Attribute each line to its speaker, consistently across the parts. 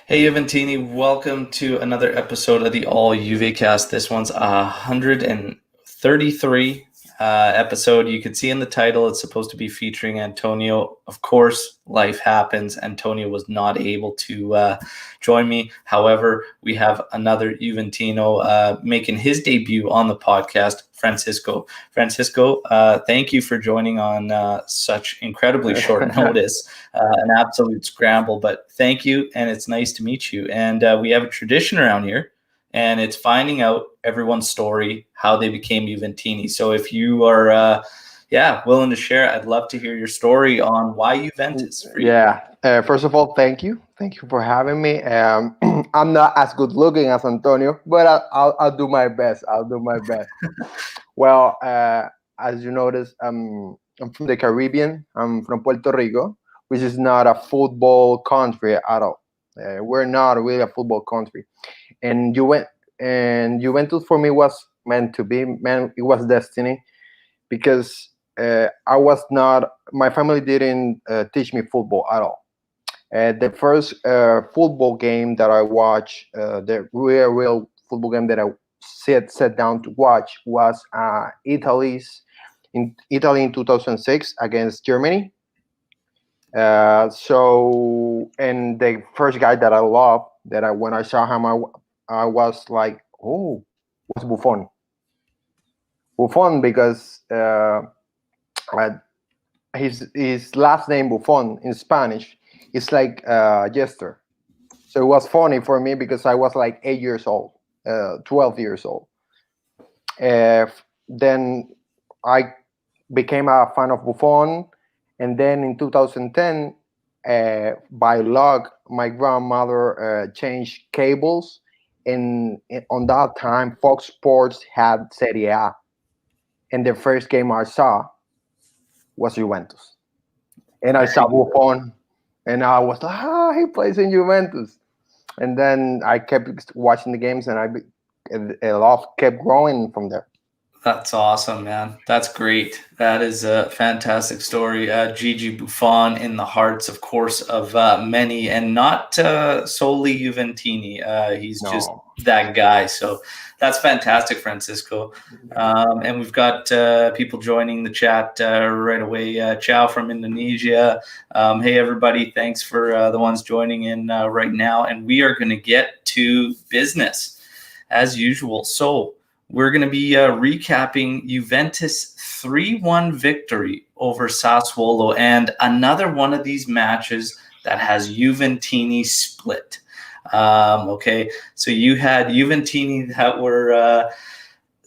Speaker 1: Hey, Juventini, welcome to another episode of the All Juvecast. This one's 133 episode. You can see in the title, it's supposed to be featuring Antonio. Of course, life happens. Antonio was not able to join me. However, we have another Juventino making his debut on the podcast, Francisco. Francisco, thank you for joining on such incredibly short notice. An absolute scramble, but thank you, and it's nice to meet you. And we have a tradition around here, and it's finding out everyone's story, how they became Juventini. So if you are, willing to share, I'd love to hear your story on why Juventus for you.
Speaker 2: First of all, thank you for having me. I'm not as good looking as Antonio, but I'll do my best. Well, as you notice, I'm from the Caribbean. I'm from Puerto Rico, which is not a football country at all. We're not really a football country, and Juventus for me was meant to be. Man, it was destiny, because I was not. My family didn't teach me football at all. The first football game that I watched, the real football game that I sat down to watch, was Italy in 2006 against Germany. And the first guy that I loved, when I saw him, I was like, oh, was Buffon. Buffon, because his last name Buffon in Spanish is like jester. So it was funny for me because I was like 8 years old, 12 years old. Then I became a fan of Buffon, and then in 2010, by luck, my grandmother changed cables, and on that time, Fox Sports had Serie A, and the first game I saw was Juventus, and I saw Buffon, and I was like, he plays in Juventus. And then I kept watching the games, and the love kept growing from there.
Speaker 1: That's awesome, man. That's great. That is a fantastic story. Gigi Buffon in the hearts, of course, of many, and not solely Juventini. He's just that guy. So that's fantastic, Francisco. And we've got people joining the chat right away. Ciao from Indonesia. Hey, everybody. Thanks for the ones joining in right now. And we are going to get to business as usual. So we're going to be recapping Juventus 3-1 victory over Sassuolo, and another one of these matches that has Juventini split. Okay, so you had Juventini that were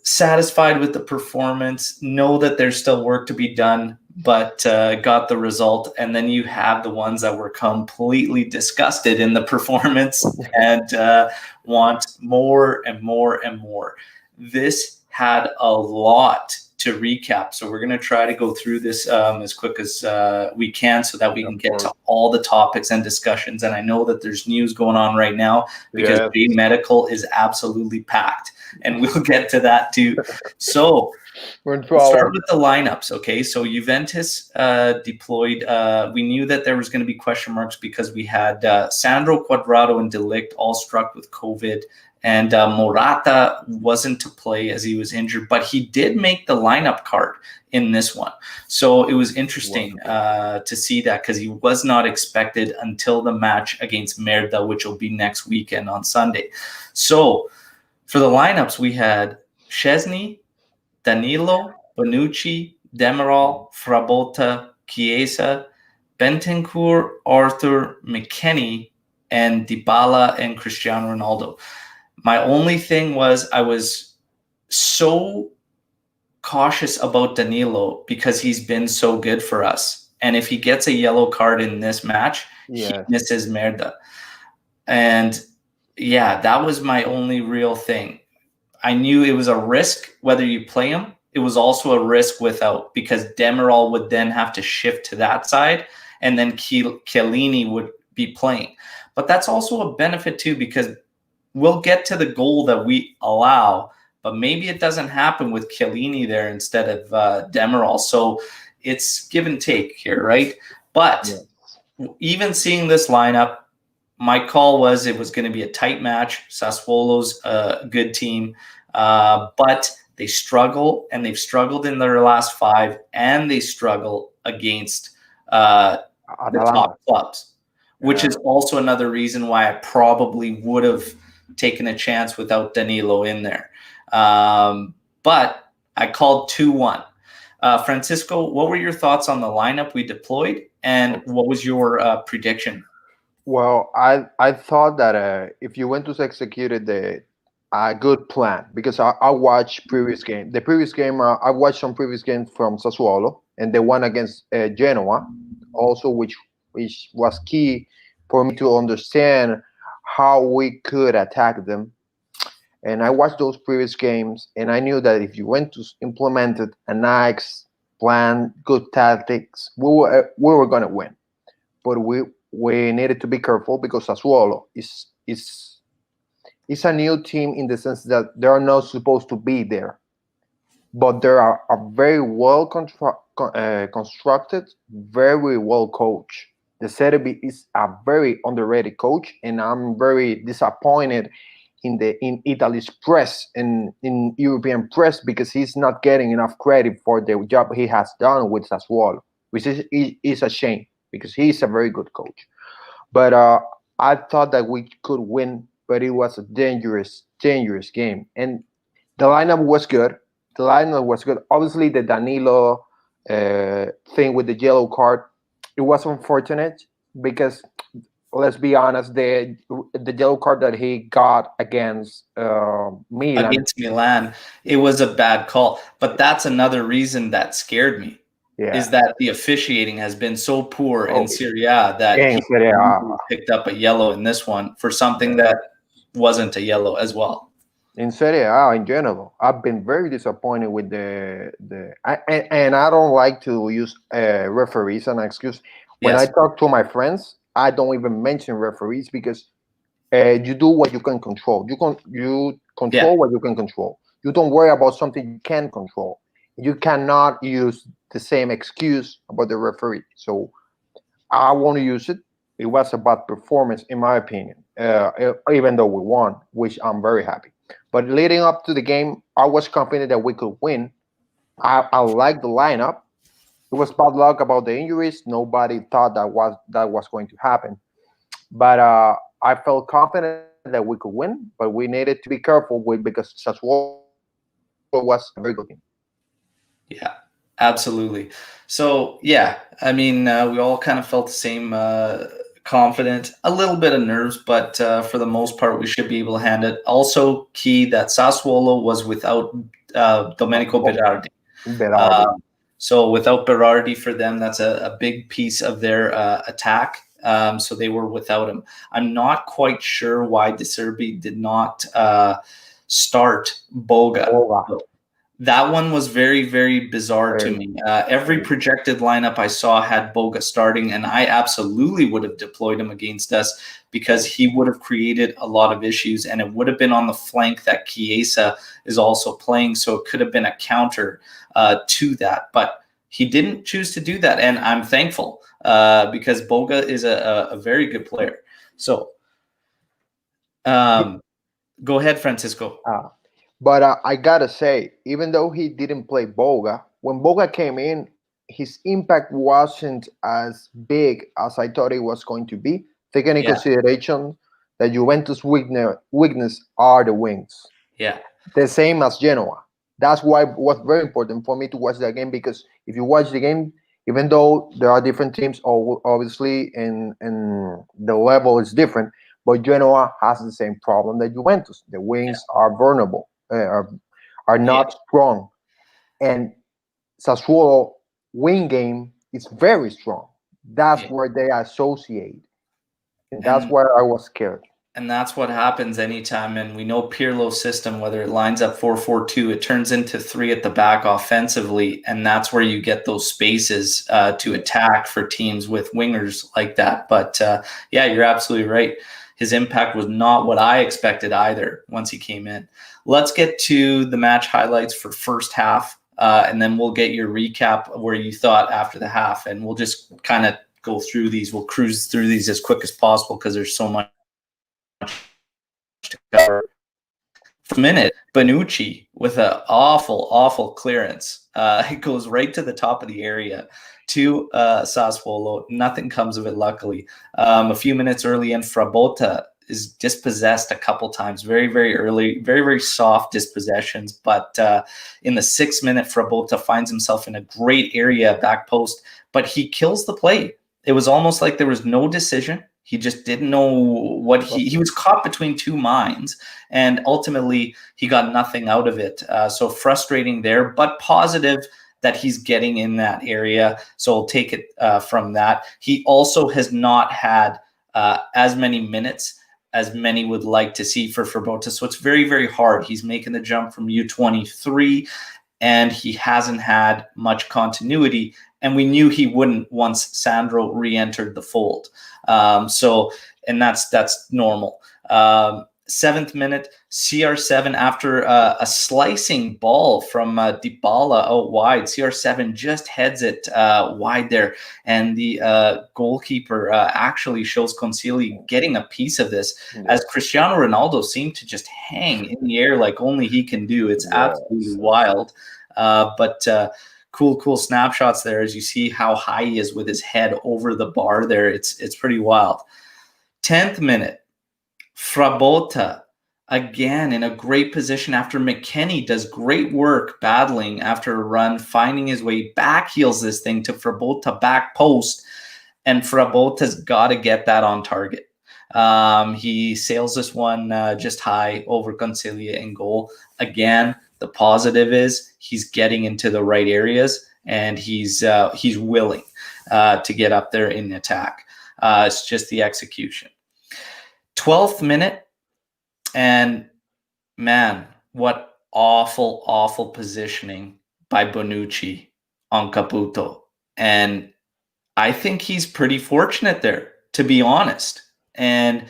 Speaker 1: satisfied with the performance, know that there's still work to be done, but got the result. And then you have the ones that were completely disgusted in the performance and want more and more and more. This had a lot to recap, so we're going to try to go through this as quick as we can so that we can get to all the topics and discussions. And I know that there's news going on right now because J Medical is absolutely packed, and we'll get to that too. So we'll start with the lineups, okay? So Juventus deployed. We knew that there was going to be question marks because we had Sandro, Quadrado, and De Ligt all struck with COVID. And Morata wasn't to play as he was injured, but he did make the lineup card in this one. So it was interesting to see that because he was not expected until the match against Merda, which will be next weekend on Sunday. So for the lineups, we had Szczesny, Danilo, Bonucci, Demiral, Frabotta, Chiesa, Bentancur, Arthur, McKennie, and Dybala and Cristiano Ronaldo. My only thing was I was so cautious about Danilo because he's been so good for us. And if he gets a yellow card in this match, he misses Merda. And yeah, that was my only real thing. I knew it was a risk whether you play him. It was also a risk without, because Demiral would then have to shift to that side, and then Chiellini would be playing. But that's also a benefit too, because we'll get to the goal that we allow, but maybe it doesn't happen with Chiellini there instead of Demiral. So it's give and take here, right? But even seeing this lineup, my call was it was going to be a tight match. Sassuolo's a good team, but they struggle, and they've struggled in their last 5, and they struggle against the top clubs, which is also another reason why I probably would have taken a chance without Danilo in there. But I called 2-1. Francisco, what were your thoughts on the lineup we deployed, and what was your prediction?
Speaker 2: Well, I thought that if Juventus executed a good plan, because I watched previous game. The previous game, I watched some previous games from Sassuolo, and the one against Genoa, also, which was key for me to understand how we could attack them. And I watched those previous games, and I knew that if Juventus implemented a nice plan, good tactics, we were going to win. But we needed to be careful because Sassuolo is a new team in the sense that they are not supposed to be there, but they are a very well constructed, very well coached. The Serie is a very underrated coach, and I'm very disappointed in Italy's press and in European press because he's not getting enough credit for the job he has done with Sassuolo, which is a shame because he's a very good coach. But I thought that we could win, but it was a dangerous game. And the lineup was good. Obviously, the Danilo thing with the yellow card, it was unfortunate because, let's be honest, the yellow card that he got against
Speaker 1: Milan, it was a bad call. But that's another reason that scared me. Yeah. Is that the officiating has been so poor in Serie A that he picked up a yellow in this one for something that wasn't a yellow as well.
Speaker 2: In Serie A in general, I've been very disappointed with and I don't like to use referees as an excuse. When I talk to my friends, I don't even mention referees because you do what you can control. You control what you can control. You don't worry about something you can't control. You cannot use the same excuse about the referee. So I won't use it. It was a bad performance, in my opinion, even though we won, which I'm very happy. But leading up to the game, I was confident that we could win. I liked the lineup. It was bad luck about the injuries. Nobody thought that was going to happen. But I felt confident that we could win, but we needed to be careful because Sassuolo was a very good team.
Speaker 1: Yeah, absolutely. So, yeah, I mean, we all kind of felt the same, confident, a little bit of nerves, but for the most part, we should be able to handle it. Also, key that Sassuolo was without Domenico Berardi. So without Berardi for them, that's a big piece of their attack. So they were without him. I'm not quite sure why De Zerbi did not start Boga. That one was very, very bizarre to me. Every projected lineup I saw had Boga starting, and I absolutely would have deployed him against us because he would have created a lot of issues, and it would have been on the flank that Chiesa is also playing, so it could have been a counter to that. But he didn't choose to do that, and I'm thankful because Boga is a very good player. So go ahead, Francisco.
Speaker 2: But I gotta say, even though he didn't play Boga, when Boga came in, his impact wasn't as big as I thought it was going to be, taking into consideration that Juventus' weakness are the wings.
Speaker 1: Yeah.
Speaker 2: The same as Genoa. That's why it was very important for me to watch that game, because if you watch the game, even though there are different teams, obviously, and the level is different, but Genoa has the same problem that Juventus. The wings are vulnerable. Are not strong, and Sassuolo wing game is very strong. That's where they associate, and that's where I was scared.
Speaker 1: And that's what happens anytime. And we know Pirlo's system, whether it lines up 4-4-2, it turns into 3 at the back offensively, and that's where you get those spaces to attack for teams with wingers like that. But yeah, you're absolutely right. His impact was not what I expected either once he came in. Let's get to the match highlights for first half, and then we'll get your recap of where you thought after the half, and we'll just kind of go through these. We'll cruise through these as quick as possible because there's so much to cover. For a minute, Bonucci with an awful clearance. It goes right to the top of the area to Sassuolo. Nothing comes of it, luckily. A few minutes early in, Frabotta is dispossessed a couple times, very early, very soft dispossessions. But in the 6th minute, Frabotta finds himself in a great area, back post, but he kills the play. It was almost like there was no decision. He just didn't know what he was caught between two minds, and ultimately he got nothing out of it. So frustrating there, but positive that he's getting in that area. So I'll take it from that. He also has not had as many minutes as many would like to see for Frabotta. So it's very hard. He's making the jump from U23, and he hasn't had much continuity. And we knew he wouldn't once Sandro re-entered the fold. And that's normal. 7th minute, CR7 after a slicing ball from Dybala out wide. CR7 just heads it wide there, and the goalkeeper actually shows Consigli getting a piece of this, as Cristiano Ronaldo seemed to just hang in the air like only he can do. It's absolutely wild. But cool snapshots there as you see how high he is with his head over the bar there. It's pretty wild. 10th minute, Frabotta again in a great position after McKennie does great work battling after a run, finding his way back, heels this thing to Frabotta back post, and Frabotta's got to get that on target. He sails this one just high over Consigli in goal. Again, the positive is he's getting into the right areas, and he's willing to get up there in the attack. It's just the execution. 12th minute, and man, what awful positioning by Bonucci on Caputo. And I think he's pretty fortunate there, to be honest. And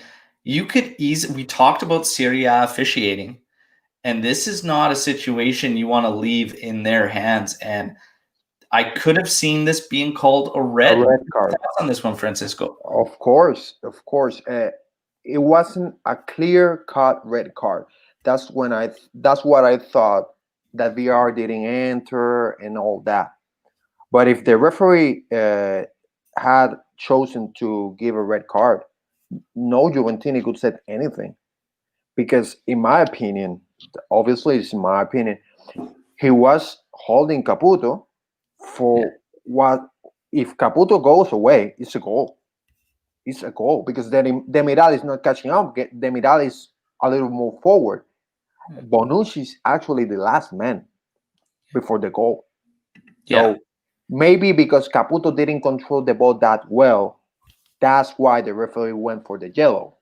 Speaker 1: you could we talked about Serie A officiating, and this is not a situation you want to leave in their hands. And I could have seen this being called a red card. Thoughts on this one, Francisco?
Speaker 2: Of course. It wasn't a clear-cut red card. That's what I thought, that VR didn't enter and all that. But if the referee had chosen to give a red card, no Juventini could say anything, because in my opinion, obviously it's in my opinion, he was holding Caputo for what, if Caputo goes away, it's a goal. It's a goal, because then Demiral is not catching up. Demiral is a little more forward. Bonucci is actually the last man before the goal. So maybe because Caputo didn't control the ball that well, that's why the referee went for the yellow.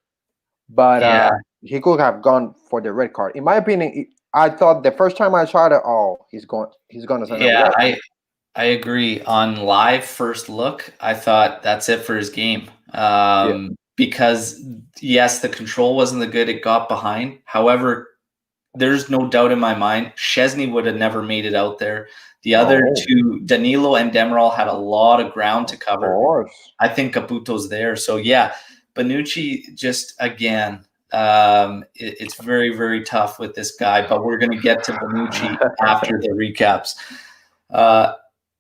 Speaker 2: But he could have gone for the red card. In my opinion, I thought the first time I saw it, he's going to send a red.
Speaker 1: I agree. On live first look, I thought that's it for his game. Because yes, the control wasn't the good. It got behind. However, there's no doubt in my mind, Szczesny would have never made it out there. The other two, Danilo and Demiral, had a lot of ground to cover. Of course. I think Caputo's there. So yeah, Bonucci just again, it's very tough with this guy, but we're going to get to Bonucci after the recaps.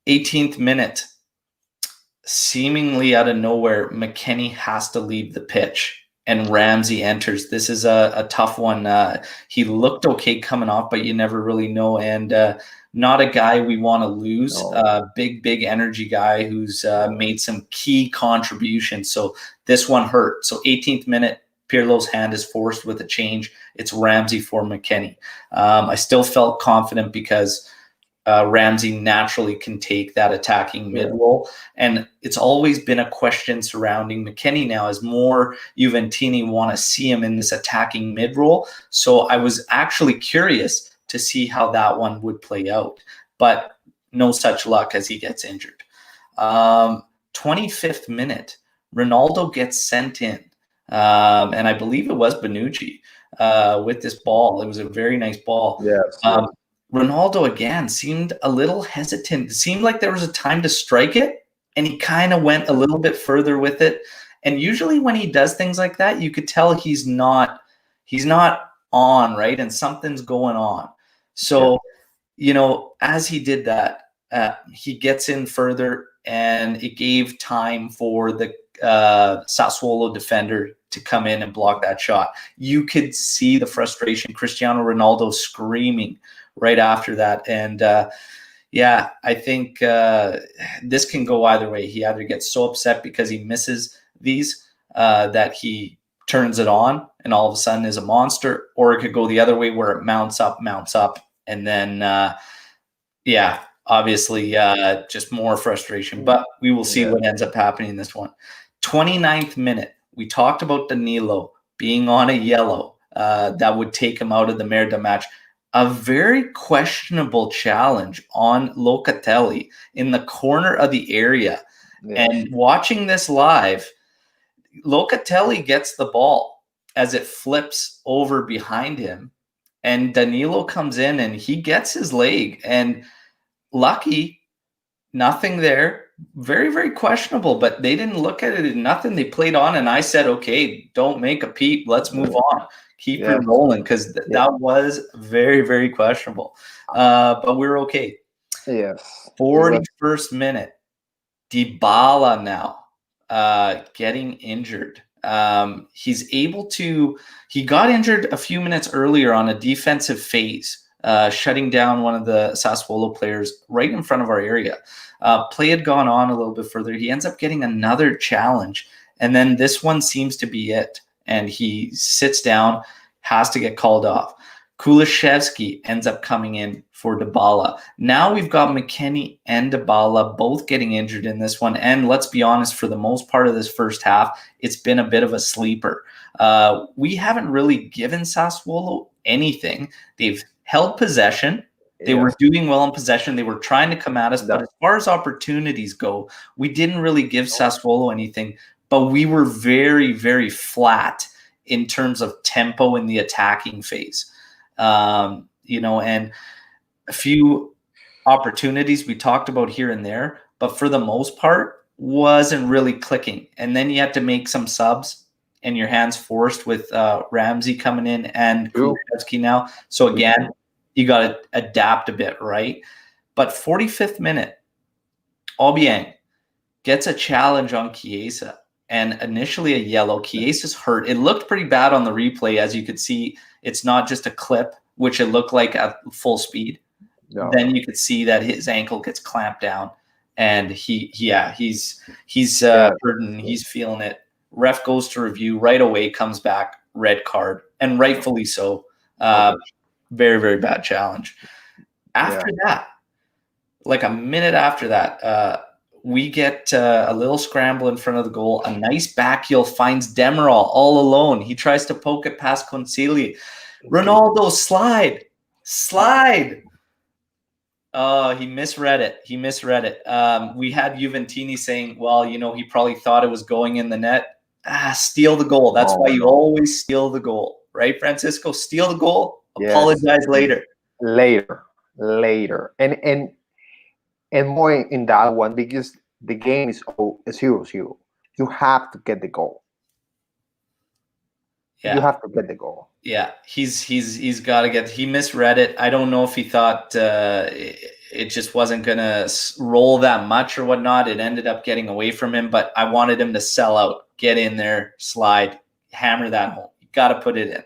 Speaker 1: 18th minute, seemingly out of nowhere, McKennie has to leave the pitch, and Ramsey enters. This is a tough one. He looked okay coming off, but you never really know. And not a guy we want to lose. No. Big energy guy who's made some key contributions. So this one hurt. So 18th minute, Pirlo's hand is forced with a change. It's Ramsey for McKennie. I still felt confident because Ramsey naturally can take that attacking mid-role. And it's always been a question surrounding McKennie now, as more Juventini want to see him in this attacking mid-role. So I was actually curious to see how that one would play out. But no such luck as he gets injured. 25th minute, Ronaldo gets sent in. And I believe it was Bonucci with this ball. It was a very nice ball.
Speaker 2: Yes.
Speaker 1: Ronaldo again seemed a little hesitant. It seemed like there was a time to strike it, and he kind of went a little bit further with it. And usually when he does things like that, you could tell he's not on, right? And something's going on. So, as he did that, he gets in further, and it gave time for the Sassuolo defender to come in and block that shot. You could see the frustration. Cristiano Ronaldo screaming right after that. And I think this can go either way. He either gets so upset because he misses these that he turns it on and all of a sudden is a monster, or it could go the other way where it mounts up, and then obviously just more frustration. But we will see what ends up happening in this one. 29th minute, we talked about Danilo being on a yellow that would take him out of the Merda match. A very questionable challenge on Locatelli in the corner of the area. And watching this live, Locatelli gets the ball as it flips over behind him, and Danilo comes in and he gets his leg, and lucky, nothing there. Very, very questionable, but they didn't look at it as nothing. They played on, and I said, okay, don't make a peep. Let's move on. Keep it rolling, because that was very, very questionable. But we're okay.
Speaker 2: Yes.
Speaker 1: 41st minute, Dybala now getting injured. He got injured a few minutes earlier on a defensive phase, shutting down one of the Sassuolo players right in front of our area. Play had gone on a little bit further. He ends up getting another challenge, and then this one seems to be it. And he sits down, has to get called off. Kulishevsky ends up coming in for Dybala. Now we've got McKennie and Dybala both getting injured in this one. And let's be honest, for the most part of this first half, it's been a bit of a sleeper. We haven't really given Sassuolo anything. They've held possession. They were doing well in possession. They were trying to come at us. But as far as opportunities go, we didn't really give Sassuolo anything. But we were very, very flat in terms of tempo in the attacking phase. And a few opportunities we talked about here and there, but for the most part wasn't really clicking. And then you had to make some subs, and your hands forced with Ramsey coming in and Kulishevsky now. So again, you got to adapt a bit, right? But 45th minute, Obiang gets a challenge on Chiesa, and initially a yellow. Chiesa's hurt. It looked pretty bad on the replay, as you could see. It's not just a clip, which it looked like at full speed. No. Then you could see that his ankle gets clamped down, and he's hurting. He's feeling it. Ref goes to review right away, comes back, red card, and rightfully so. Very, very bad challenge. After that, like a minute after that, we get a little scramble in front of the goal. A nice back heel finds Demiral all alone. He tries to poke it past Concili. Ronaldo, slide. Oh, he misread it. We had Juventini saying, well, he probably thought it was going in the net. Steal the goal. That's why you always steal the goal, right, Francisco? Steal the goal, apologize later.
Speaker 2: Later. And more in that one, because the game is 0-0. You have to get the goal.
Speaker 1: Yeah.
Speaker 2: You have to get the goal.
Speaker 1: Yeah, he's got to get. He misread it. I don't know if he thought it just wasn't gonna roll that much or whatnot. It ended up getting away from him, but I wanted him to sell out, get in there, slide, hammer that home. You got to put it in.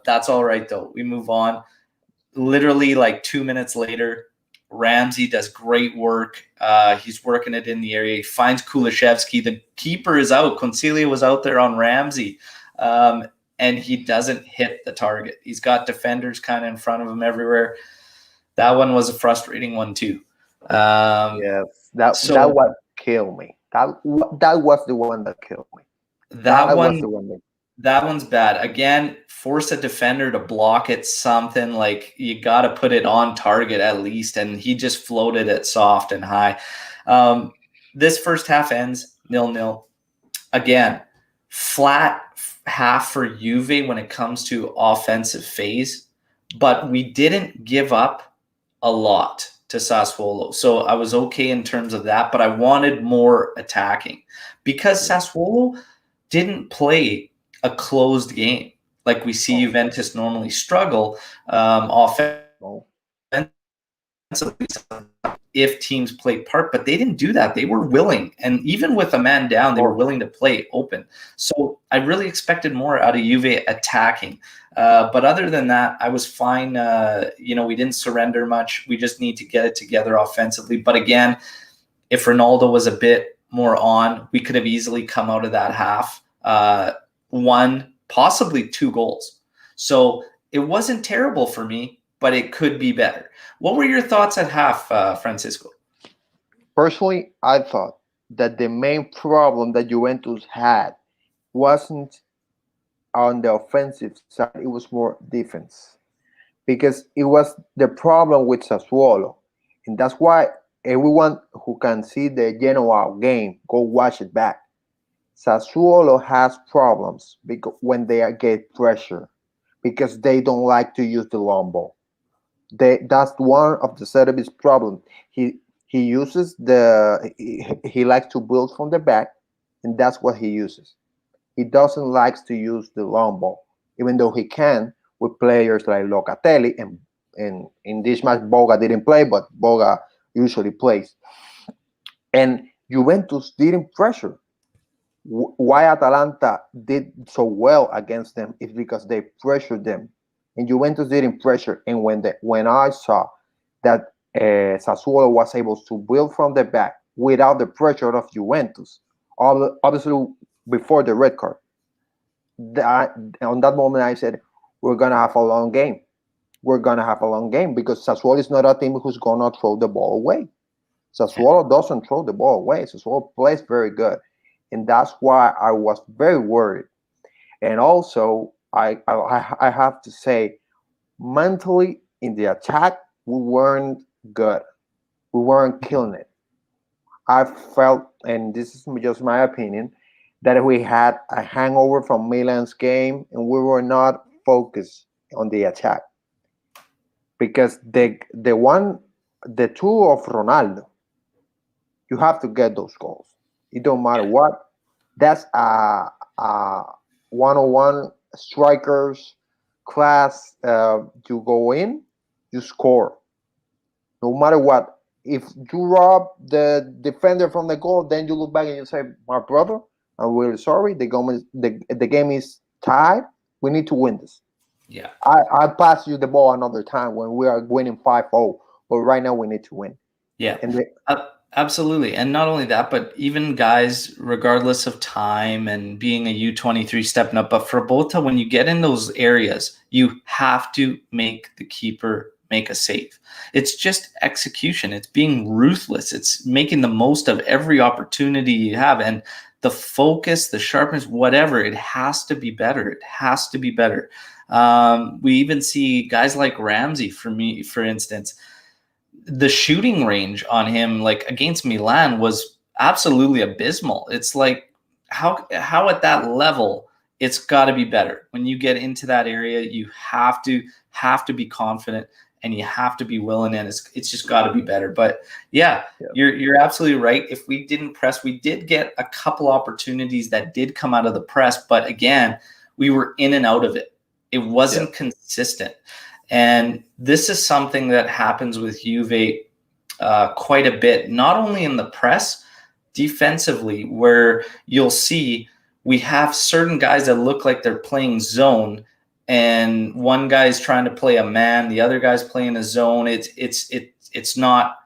Speaker 1: That's all right though. We move on. Literally like 2 minutes later, Ramsey does great work. He's working it in the area. He finds Kulishevsky. The keeper is out. Concili was out there on Ramsey. And he doesn't hit the target. He's got defenders kind of in front of him everywhere. That one was a frustrating one too.
Speaker 2: Yes, that one killed me. That was the one that killed me.
Speaker 1: That one's bad. Again, force a defender to block it. Something like you got to put it on target at least, and he just floated it soft and high. This first half ends 0-0. Again, flat half for Juve when it comes to offensive phase, but we didn't give up a lot. to Sassuolo. So I was okay in terms of that, but I wanted more attacking because Sassuolo didn't play a closed game like we see Juventus normally struggle offensively if teams play part, but they didn't do that. They were willing, and even with a man down, they were willing to play open. So I really expected more out of Juve attacking. But other than that, I was fine. We didn't surrender much. We just need to get it together offensively. But again, if Ronaldo was a bit more on, we could have easily come out of that half, one, possibly 2 goals. So it wasn't terrible for me, but it could be better. What were your thoughts at half, Francisco?
Speaker 2: Personally, I thought that the main problem that Juventus had wasn't on the offensive side, it was more defense. Because it was the problem with Sassuolo. And that's why everyone who can see the Genoa game, go watch it back. Sassuolo has problems because when they get pressure, because they don't like to use the long ball. That's one of the Serbi's problem. He uses he likes to build from the back, and that's what he uses. He doesn't like to use the long ball, even though he can with players like Locatelli, and in this match Boga didn't play, but Boga usually plays. And Juventus didn't pressure. Why Atalanta did so well against them is because they pressured them, and Juventus didn't pressure. And when I saw that Sassuolo was able to build from the back without the pressure of Juventus, obviously before the red card, on that moment I said, we're gonna have a long game. We're gonna have a long game because Sassuolo is not a team who's gonna throw the ball away. Sassuolo doesn't throw the ball away. Sassuolo plays very good, and that's why I was very worried. And also, I have to say, mentally in the attack, we weren't good. We weren't killing it. I felt, and this is just my opinion, that we had a hangover from Milan's game, and we were not focused on the attack because the two of Ronaldo, you have to get those goals. It don't matter what. That's a 101 strikers class. You go in, you score, no matter what. If you rob the defender from the goal, then you look back and you say, "My brother, I'm really sorry. The game is tied. We need to win this."
Speaker 1: Yeah.
Speaker 2: I pass you the ball another time when we are winning 5-0, but right now we need to win.
Speaker 1: Yeah. Absolutely. And not only that, but even guys, regardless of time and being a U23 stepping up, but for Bota, when you get in those areas, you have to make the keeper make a save. It's just execution. It's being ruthless. It's making the most of every opportunity you have. And the focus, the sharpness, whatever, it has to be better. It has to be better. We even see guys like Ramsey, for instance. The shooting range on him, like against Milan, was absolutely abysmal. It's like how at that level it's got to be better. When you get into that area, you have to be confident and you have to be willing, and it's just got to be better. But yeah, you're absolutely right. If we didn't press, we did get a couple opportunities that did come out of the press, but again, we were in and out of it. It wasn't consistent. And this is something that happens with Juve quite a bit, not only in the press, defensively, where you'll see we have certain guys that look like they're playing zone, and one guy's trying to play a man, the other guy's playing a zone. It's not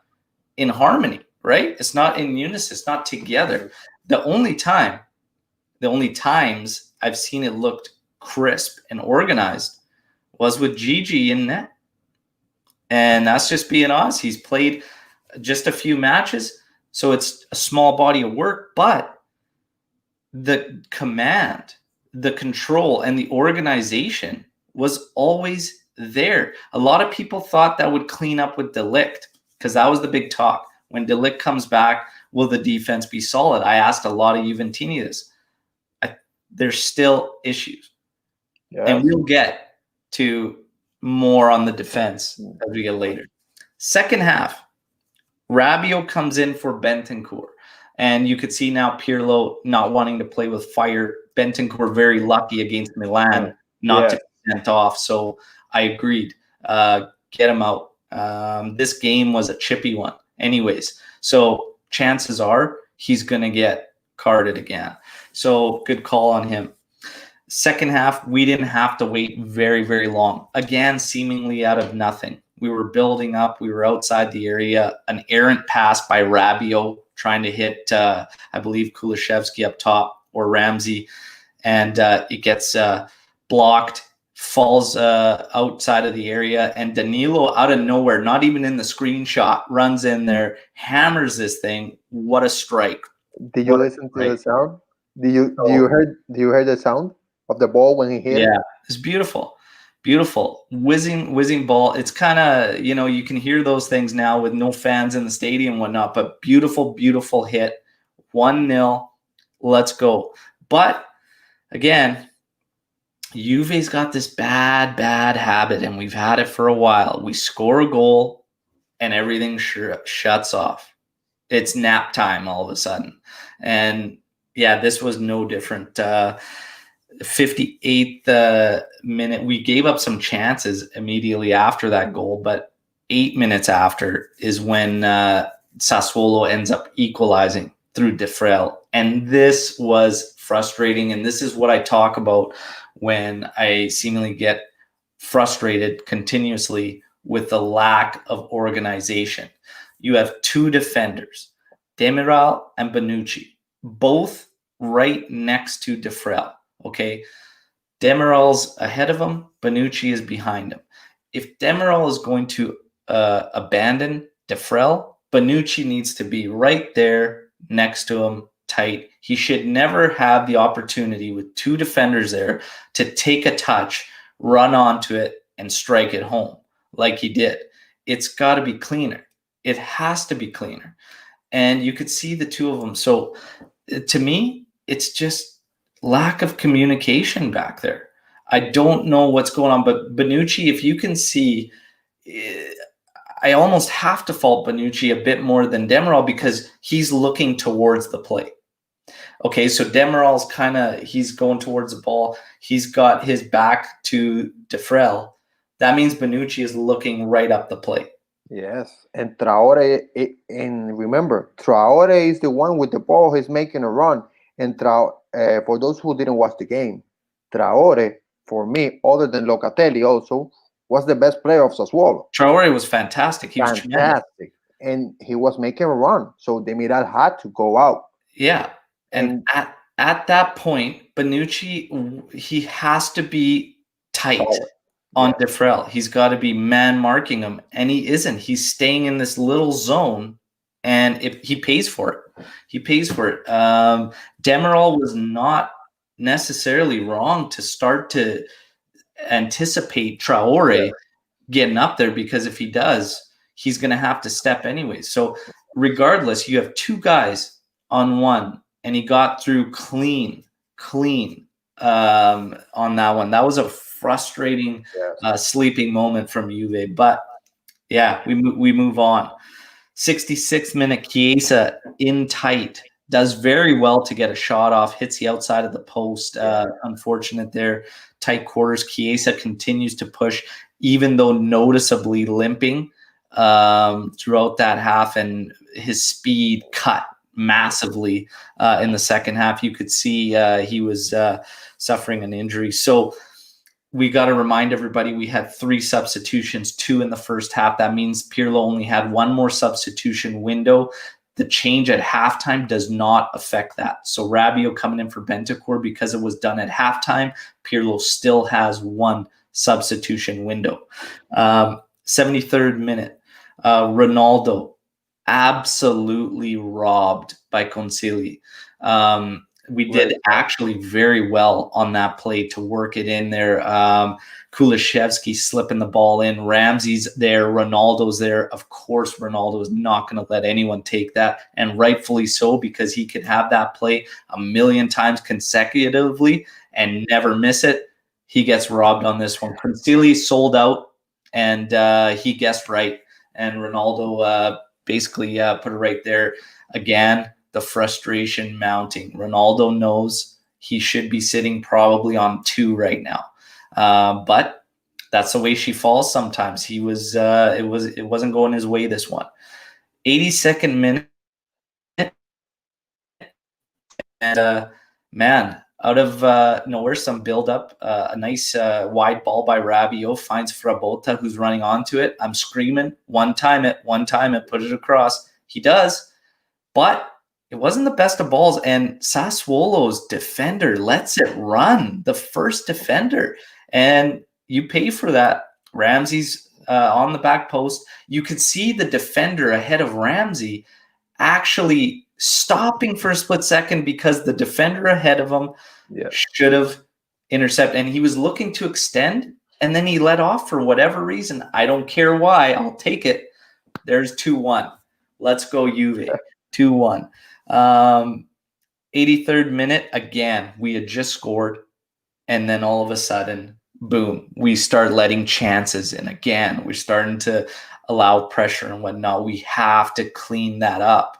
Speaker 1: in harmony, right? It's not in unison. It's not together. The only times I've seen it looked crisp and organized was with Gigi in net. And that's just being honest. He's played just a few matches, so it's a small body of work, but the command, the control, and the organization was always there. A lot of people thought that would clean up with De Ligt, because that was the big talk. When De Ligt comes back, will the defense be solid? I asked a lot of Juventini this. There's still issues. And we'll get to more on the defense as we get later. Second half, Rabiot comes in for Bentancur. And you could see now Pirlo not wanting to play with fire. Bentancur very lucky against Milan not to be sent off. So I agreed. Get him out. This game was a chippy one. Anyways, so chances are he's going to get carded again. So good call on him. Second half, we didn't have to wait very, very long. Again, seemingly out of nothing. We were building up. We were outside the area. An errant pass by Rabiot trying to hit, I believe, Kulishevsky up top or Ramsey. And it gets blocked, falls outside of the area. And Danilo, out of nowhere, not even in the screenshot, runs in there, hammers this thing. What a strike.
Speaker 2: Did you listen to the sound? Do you hear the sound of the ball when he hit it?
Speaker 1: Yeah, it's beautiful. Beautiful. Whizzing ball. It's kind of, you can hear those things now with no fans in the stadium and whatnot, but beautiful, beautiful hit. 1-0. Let's go. But again, Juve's got this bad habit, and we've had it for a while. We score a goal and everything shuts off. It's nap time all of a sudden. And yeah, this was no different. 58th minute, we gave up some chances immediately after that goal, but 8 minutes after is when Sassuolo ends up equalizing through De Frel. And this was frustrating. And this is what I talk about when I seemingly get frustrated continuously with the lack of organization. You have two defenders, Demiral and Bonucci, both right next to De Frel. Okay, Demiral's ahead of him. Bonucci is behind him. If Demiral is going to abandon De Frel, Bonucci needs to be right there next to him, tight. He should never have the opportunity with two defenders there to take a touch, run onto it, and strike it home like he did. It's got to be cleaner. It has to be cleaner. And you could see the two of them. So to me, it's just lack of communication back there. I don't know what's going on, but Bonucci, if you can see, I almost have to fault Bonucci a bit more than Demiral because he's looking towards the play. Okay, so Demiral's he's going towards the ball. He's got his back to De Frel. That means Bonucci is looking right up the plate.
Speaker 2: Yes, and Traore, and remember, Traore is the one with the ball. He's making a run. And for those who didn't watch the game, Traore, for me, other than Locatelli also, was the best player of Sassuolo.
Speaker 1: Traore was fantastic. He was
Speaker 2: fantastic. And he was making a run. So Demiral had to go out.
Speaker 1: Yeah. And at that point, Bonucci, he has to be tight on De Frel. He's got to be man marking him. And he isn't. He's staying in this little zone. And he pays for it. He pays for it. Demiral was not necessarily wrong to start to anticipate Traore getting up there because if he does, he's going to have to step anyway. So regardless, you have two guys on one, and he got through clean on that one. That was a frustrating sleeping moment from Juve. But yeah, we move on. 66th minute, Chiesa in tight, does very well to get a shot off, hits the outside of the post. Unfortunate there, tight quarters. Chiesa continues to push, even though noticeably limping throughout that half, and his speed cut massively in the second half. You could see he was suffering an injury. So we got to remind everybody we had 3 substitutions, 2 in the first half. That means Pirlo only had 1 more substitution window. The change at halftime does not affect that. So Rabiot coming in for Bentancur because it was done at halftime. Pirlo still has 1 substitution window. 73rd minute, Ronaldo absolutely robbed by Consigli. We did actually very well on that play to work it in there. Kulishevsky slipping the ball in. Ramsey's there. Ronaldo's there. Of course, Ronaldo is not going to let anyone take that, and rightfully so, because he could have that play a million times consecutively and never miss it. He gets robbed on this one. Consigli sold out, and he guessed right. And Ronaldo basically put it right there. Again, the frustration mounting. Ronaldo knows he should be sitting probably on 2 right now, but that's the way she falls sometimes. It wasn't going his way this one. 82nd minute, and man, out of nowhere, some build up. A nice wide ball by Rabiot finds Frabotta, who's running onto it. I'm screaming, one time it, put it across. He does, but it wasn't the best of balls. And Sassuolo's defender lets it run, the first defender, and you pay for that. Ramsey's on the back post. You could see the defender ahead of Ramsey actually stopping for a split second because the defender ahead of him should have intercepted, and he was looking to extend, and then he let off for whatever reason. I don't care why. I'll take it. There's 2-1. Let's go Juve. 2-1. 83rd minute, again, we had just scored, and then all of a sudden, boom, we start letting chances in again. We're starting to allow pressure and whatnot. We have to clean that up.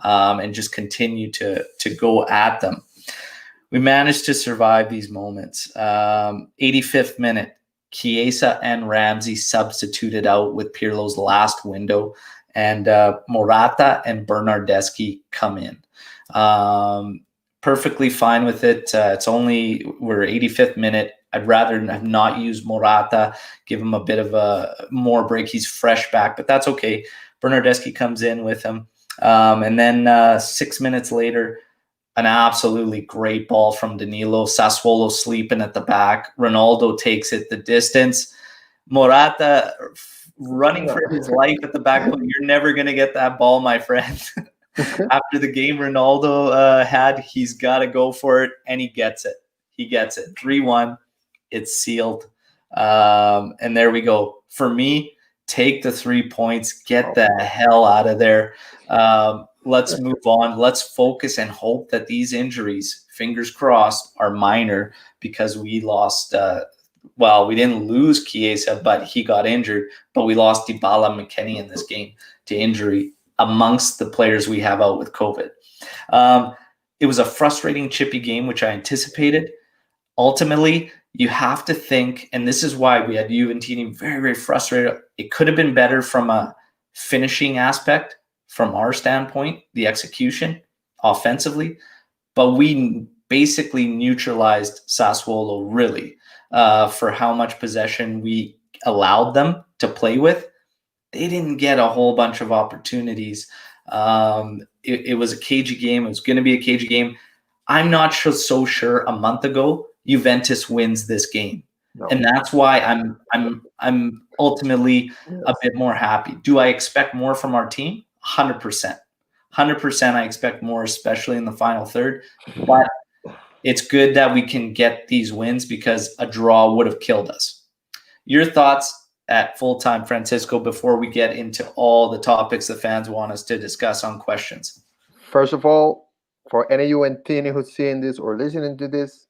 Speaker 1: And just continue to go at them. We managed to survive these moments. 85th minute, Chiesa and Ramsey substituted out with Pirlo's last window, and Morata and Bernardeschi come in. Perfectly fine with it. We're 85th minute. I'd rather have not used Morata, give him a bit of a more break. He's fresh back, but that's okay. Bernardeschi comes in with him. And then 6 minutes later, an absolutely great ball from Danilo. Sassuolo sleeping at the back. Ronaldo takes it the distance. Morata running for his life at the back. You're never going to get that ball, my friend. After the game Ronaldo he's got to go for it, and he gets it. 3-1. It's sealed. And there we go. For me, take the 3 points. Get the hell out of there. Let's move on. Let's focus and hope that these injuries, fingers crossed, are minor, because we lost. We didn't lose Chiesa, but he got injured. But we lost Dybala, McKennie in this game to injury amongst the players we have out with COVID. It was a frustrating, chippy game, which I anticipated. Ultimately, you have to think, and this is why we had Juventini very, very frustrated. It could have been better from a finishing aspect, from our standpoint, the execution offensively, but we basically neutralized Sassuolo really for how much possession we allowed them to play with. They didn't get a whole bunch of opportunities. It was a cagey game. It was going to be a cagey game. I'm not so sure a month ago Juventus wins this game. No. And that's why I'm ultimately a bit more happy. Do I expect more from our team? 100%. 100% I expect more, especially in the final third. But it's good that we can get these wins, because a draw would have killed us. Your thoughts at full time, Francisco, before we get into all the topics the fans want us to discuss on questions?
Speaker 2: First of all, for any Juventini who's seeing this or listening to this,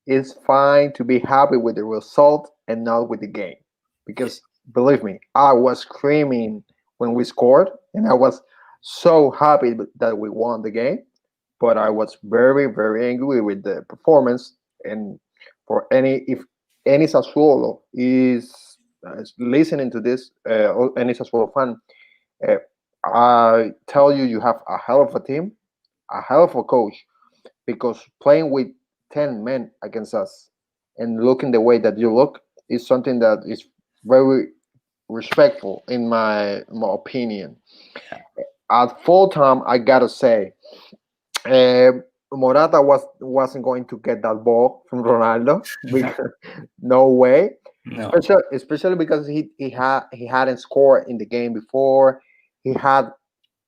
Speaker 2: it's fine to be happy with the result and not with the game. Because believe me, I was screaming when we scored, and I was so happy that we won the game. But I was very, very angry with the performance. And if any Sassuolo is listening to this, or any Sassuolo fan, I tell you, you have a hell of a team, a hell of a coach, because playing with 10 men against us and looking the way that you look is something that is very respectful in my opinion. At full time, I gotta say, Morata wasn't going to get that ball from Ronaldo. No way. No. Especially because he hadn't scored in the game before. He had,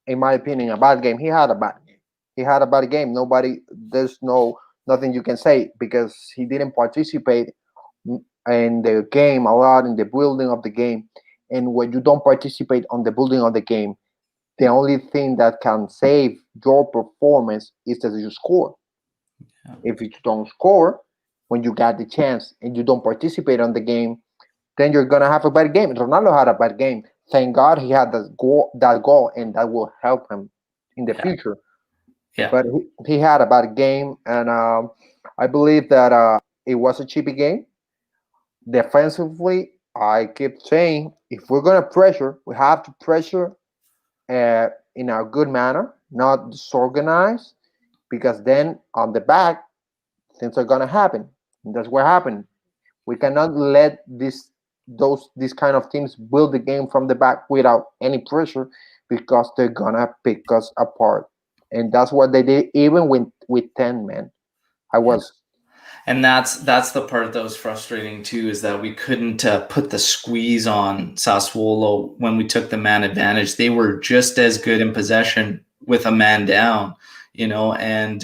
Speaker 2: in my opinion, a bad game. He had a bad game. There's nothing you can say, because he didn't participate in the game a lot, in the building of the game. And when you don't participate on the building of the game, the only thing that can save your performance is that you score. Yeah. If you don't score when you got the chance and you don't participate on the game, then you're going to have a bad game. Ronaldo had a bad game. thank God he had that goal, and that will help him in the future.
Speaker 1: Yeah.
Speaker 2: But he had a bad game, and I believe that it was a cheapy game. Defensively, I keep saying if we're gonna pressure, we have to pressure in a good manner, not disorganized, because then on the back things are gonna happen. And that's what happened. We cannot let these kind of teams build the game from the back without any pressure, because they're gonna pick us apart. And that's what they did even with 10 men. I was
Speaker 1: And that's the part that was frustrating too, is that we couldn't put the squeeze on Sassuolo when we took the man advantage. They were just as good in possession with a man down, and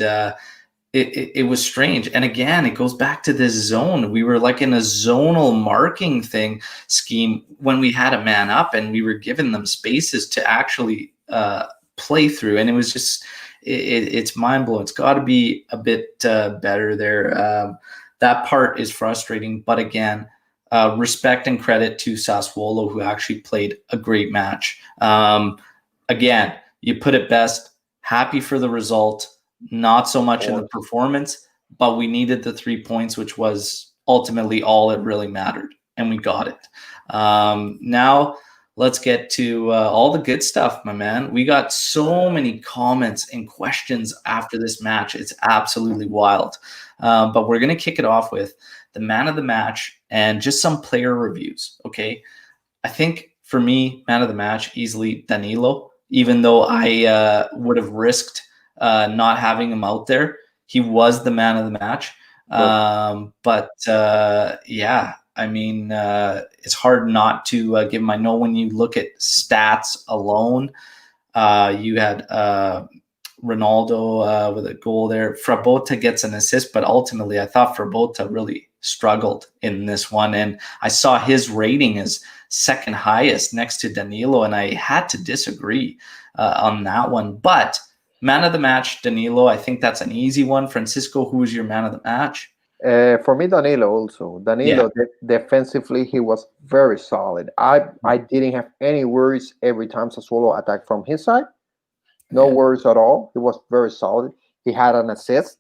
Speaker 1: it was strange. And again, it goes back to this zone. We were like in a zonal marking scheme when we had a man up, and we were giving them spaces to actually play through. And it was just, it's mind blowing. It's got to be a bit better there. That part is frustrating, but again, respect and credit to Sassuolo, who actually played a great match. Again, you put it best. Happy for the result. Not so much in the performance, but we needed the 3 points, which was ultimately all it really mattered, and we got it. Now let's get to all the good stuff, my man. We got so many comments and questions after this match. It's absolutely wild. But we're going to kick it off with the man of the match and just some player reviews, okay? I think for me, man of the match, easily Danilo, even though I would have risked not having him out there. He was the man of the match. Yeah, I mean, it's hard not to give him. I know when you look at stats alone, you had Ronaldo with a goal there. Frabotta gets an assist, but ultimately I thought Frabotta really struggled in this one. And I saw his rating as second highest next to Danilo, and I had to disagree on that one. But man of the match, Danilo. I think that's an easy one. Francisco, who was your man of the match?
Speaker 2: For me, Danilo also. Danilo, defensively, he was very solid. I didn't have any worries every time Sassuolo attacked from his side. No worries at all. He was very solid. He had an assist.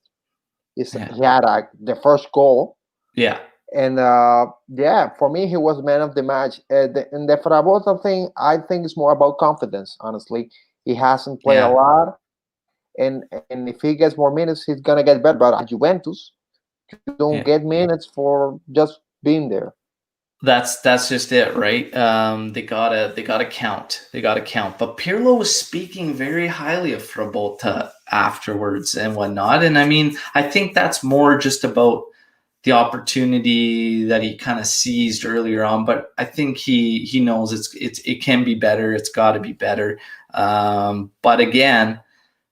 Speaker 2: He had the first goal.
Speaker 1: Yeah.
Speaker 2: And for me, he was man of the match. And the Frabotta thing, I think it's more about confidence, honestly. He hasn't played a lot. And if he gets more minutes, he's gonna get better. But at Juventus, you don't get minutes for just being there.
Speaker 1: That's just it, right? They gotta count. But Pirlo was speaking very highly of Frabotta afterwards and whatnot. And I mean, I think that's more just about the opportunity that he kind of seized earlier on. But I think he knows it can be better. It's got to be better. But again,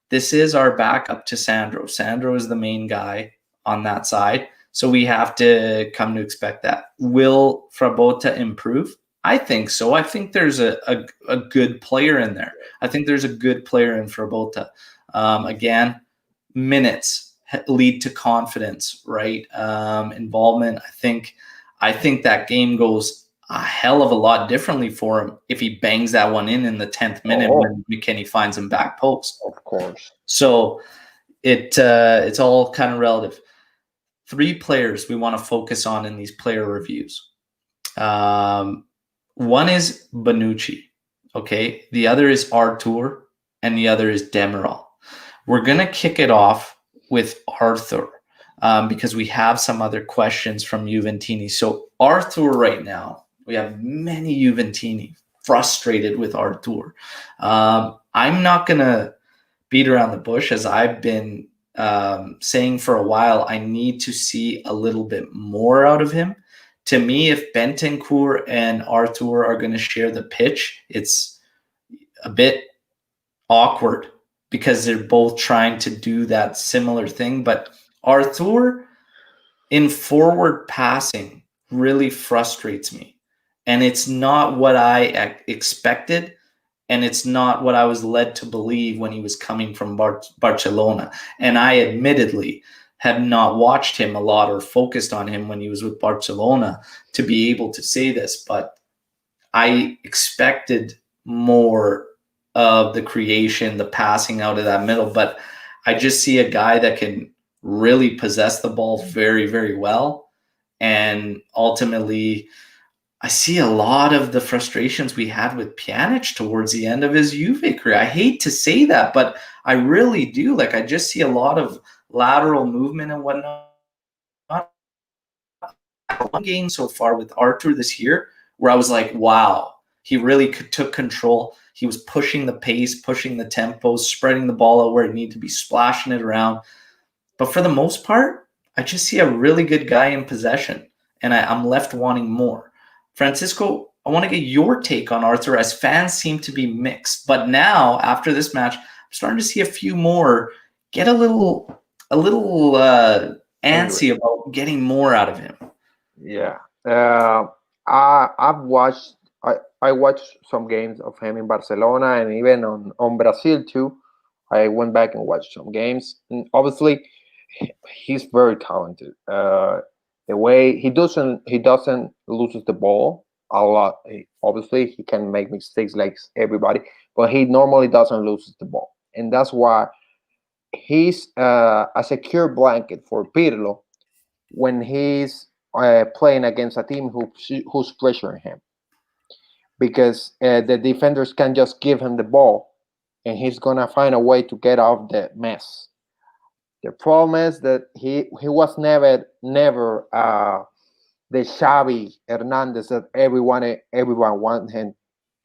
Speaker 1: this is our backup to Sandro. Sandro is the main guy on that side. So we have to come to expect that. Will Frabotta improve? I think so. I think there's a good player in there. I think there's a good player in Frabotta. Again, minutes lead to confidence, right? Involvement. I think that game goes a hell of a lot differently for him if he bangs that one in the 10th minute when McKennie finds him back post.
Speaker 2: Of course.
Speaker 1: So it's all kind of relative. 3 players we want to focus on in these player reviews. One is Bonucci, okay? The other is Artur, and the other is Demiral. We're going to kick it off with Artur because we have some other questions from Juventini. So Artur right now, we have many Juventini frustrated with Artur. I'm not going to beat around the bush, as I've been saying for a while. I need to see a little bit more out of him. To me, if Bentancur and Artur are going to share the pitch, it's a bit awkward because they're both trying to do that similar thing. But Artur in forward passing really frustrates me. And it's not what I expected. And it's not what I was led to believe when he was coming from Barcelona. And I admittedly had not watched him a lot or focused on him when he was with Barcelona to be able to say this. But I expected more of the creation, the passing out of that middle, but I just see a guy that can really possess the ball very, very well. And ultimately, I see a lot of the frustrations we had with Pjanic towards the end of his Juve career. I hate to say that, but I really do. Like, I just see a lot of lateral movement and whatnot. One game so far with Arthur this year where I was like, wow, he really took control. He was pushing the pace, pushing the tempo, spreading the ball out where it needed to be, splashing it around. But for the most part, I just see a really good guy in possession, and I'm left wanting more. Francisco, I want to get your take on Arthur, as fans seem to be mixed. But now, after this match, I'm starting to see a few more get a little antsy about getting more out of him.
Speaker 2: Yeah. I've watched I watched some games of him in Barcelona and even on Brazil too. I went back and watched some games. And obviously, he's very talented. The way he doesn't loses the ball a lot. Obviously, he can make mistakes like everybody, but he normally doesn't loses the ball, and that's why he's a secure blanket for Pirlo when he's playing against a team who's pressuring him, because the defenders can just give him the ball and he's gonna find a way to get out the mess. The problem is that he was never the Xavi Hernandez that everyone wanted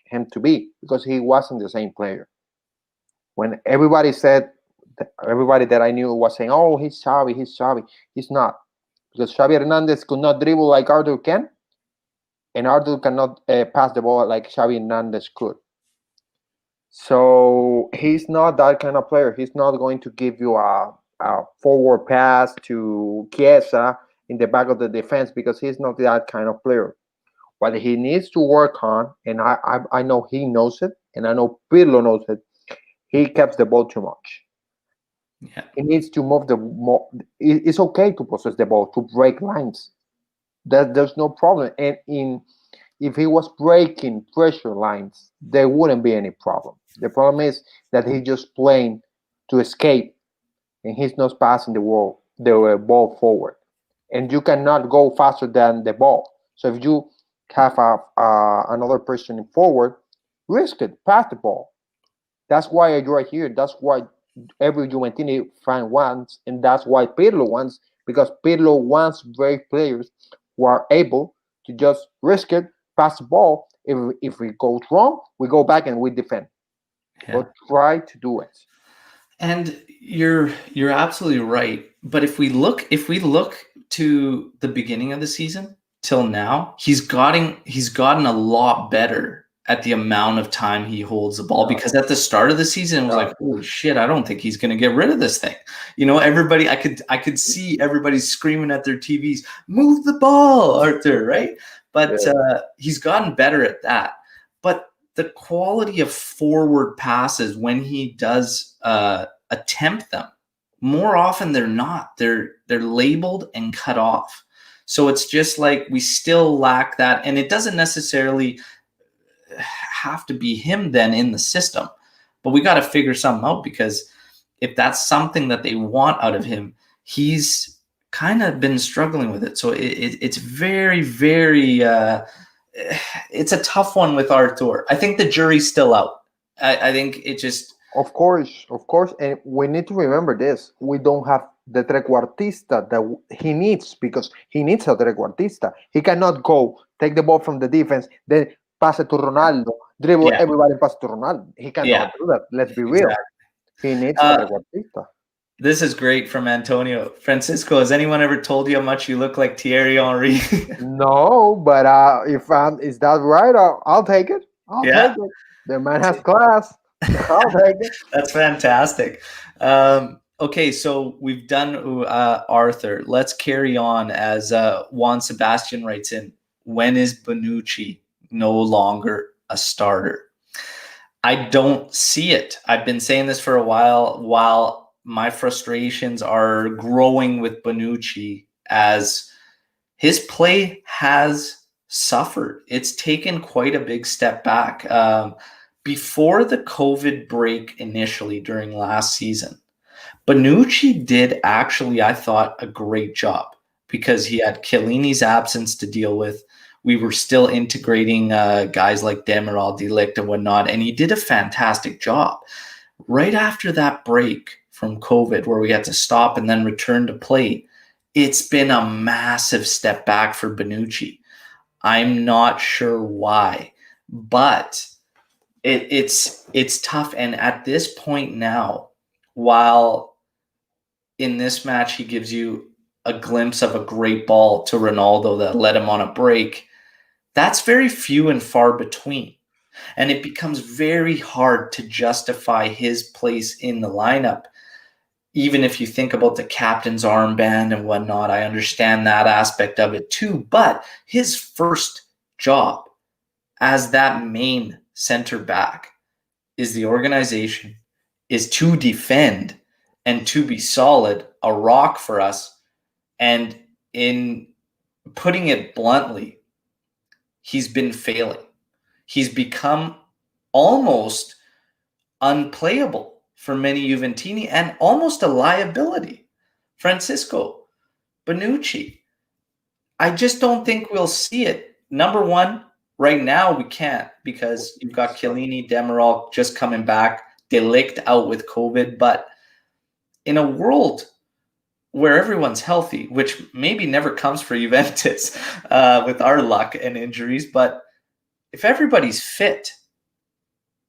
Speaker 2: him to be, because he wasn't the same player. When everybody that I knew was saying, "Oh, he's Xavi," he's not, because Xavi Hernandez could not dribble like Arthur can, and Arthur cannot pass the ball like Xavi Hernandez could. So he's not that kind of player. He's not going to give you a forward pass to Chiesa in the back of the defense, because he's not that kind of player. What he needs to work on, and I know he knows it, and I know Pirlo knows it, he keeps the ball too much.
Speaker 1: Yeah.
Speaker 2: He needs to move the more. It's okay to possess the ball, to break lines. There's no problem. And if he was breaking pressure lines, there wouldn't be any problem. The problem is that he's just playing to escape, and he's not passing the ball forward. And you cannot go faster than the ball. So if you have another person forward, risk it, pass the ball. That's why you're right here. That's why every Juventini fan wants, and that's why Pirlo wants, because Pirlo wants great players who are able to just risk it, pass the ball. If it goes wrong, we go back and we defend.
Speaker 1: Yeah.
Speaker 2: But try to do it.
Speaker 1: And you're absolutely right. But if we look to the beginning of the season till now, he's gotten a lot better at the amount of time he holds the ball, because at the start of the season it was like, holy shit, I don't think he's going to get rid of this thing. Everybody, I could see everybody screaming at their TVs, move the ball, Arthur, right? But he's gotten better at that. But the quality of forward passes, when he does attempt them, more often than not, they're labeled and cut off. So it's just like we still lack that, and it doesn't necessarily have to be him then in the system, but we got to figure something out, because if that's something that they want out of him, he's kind of been struggling with it. So it's very, very it's a tough one with Arthur. I think the jury's still out. I think it just...
Speaker 2: Of course, and we need to remember this. We don't have the trequartista that he needs, because he needs a trequartista. He cannot go take the ball from the defense, then pass it to Ronaldo, dribble everybody, and pass it to Ronaldo. He cannot do that. Let's be real. He needs a trequartista.
Speaker 1: This is great from Antonio. Francisco, has anyone ever told you how much you look like Thierry Henry?
Speaker 2: No, but is that right? I'll take it. I'll take it. The man has class. I'll take it.
Speaker 1: That's fantastic. Okay, so we've done Arthur. Let's carry on, as Juan Sebastian writes in. When is Bonucci no longer a starter? I don't see it. I've been saying this for a while my frustrations are growing with Bonucci, as his play has suffered. It's taken quite a big step back. Before the COVID break initially during last season, Bonucci did actually, I thought, a great job because he had Chiellini's absence to deal with. We were still integrating guys like Demiral, De Ligt, and whatnot, and he did a fantastic job. Right after that break from COVID, where we had to stop and then return to play, it's been a massive step back for Bonucci. I'm not sure why, but it's tough. And at this point now, while in this match he gives you a glimpse of a great ball to Ronaldo that led him on a break, that's very few and far between. And it becomes very hard to justify his place in the lineup. Even if you think about the captain's armband and whatnot, I understand that aspect of it too. But his first job as that main center back is the organization, is to defend and to be solid, a rock for us. And in putting it bluntly, he's been failing. He's become almost unplayable for many Juventini and almost a liability. Francisco Bonucci, I just don't think we'll see it. Number one, right now we can't because you've got Chiellini, Demiral just coming back, De Ligt out with COVID. But in a world where everyone's healthy, which maybe never comes for Juventus with our luck and injuries, but if everybody's fit,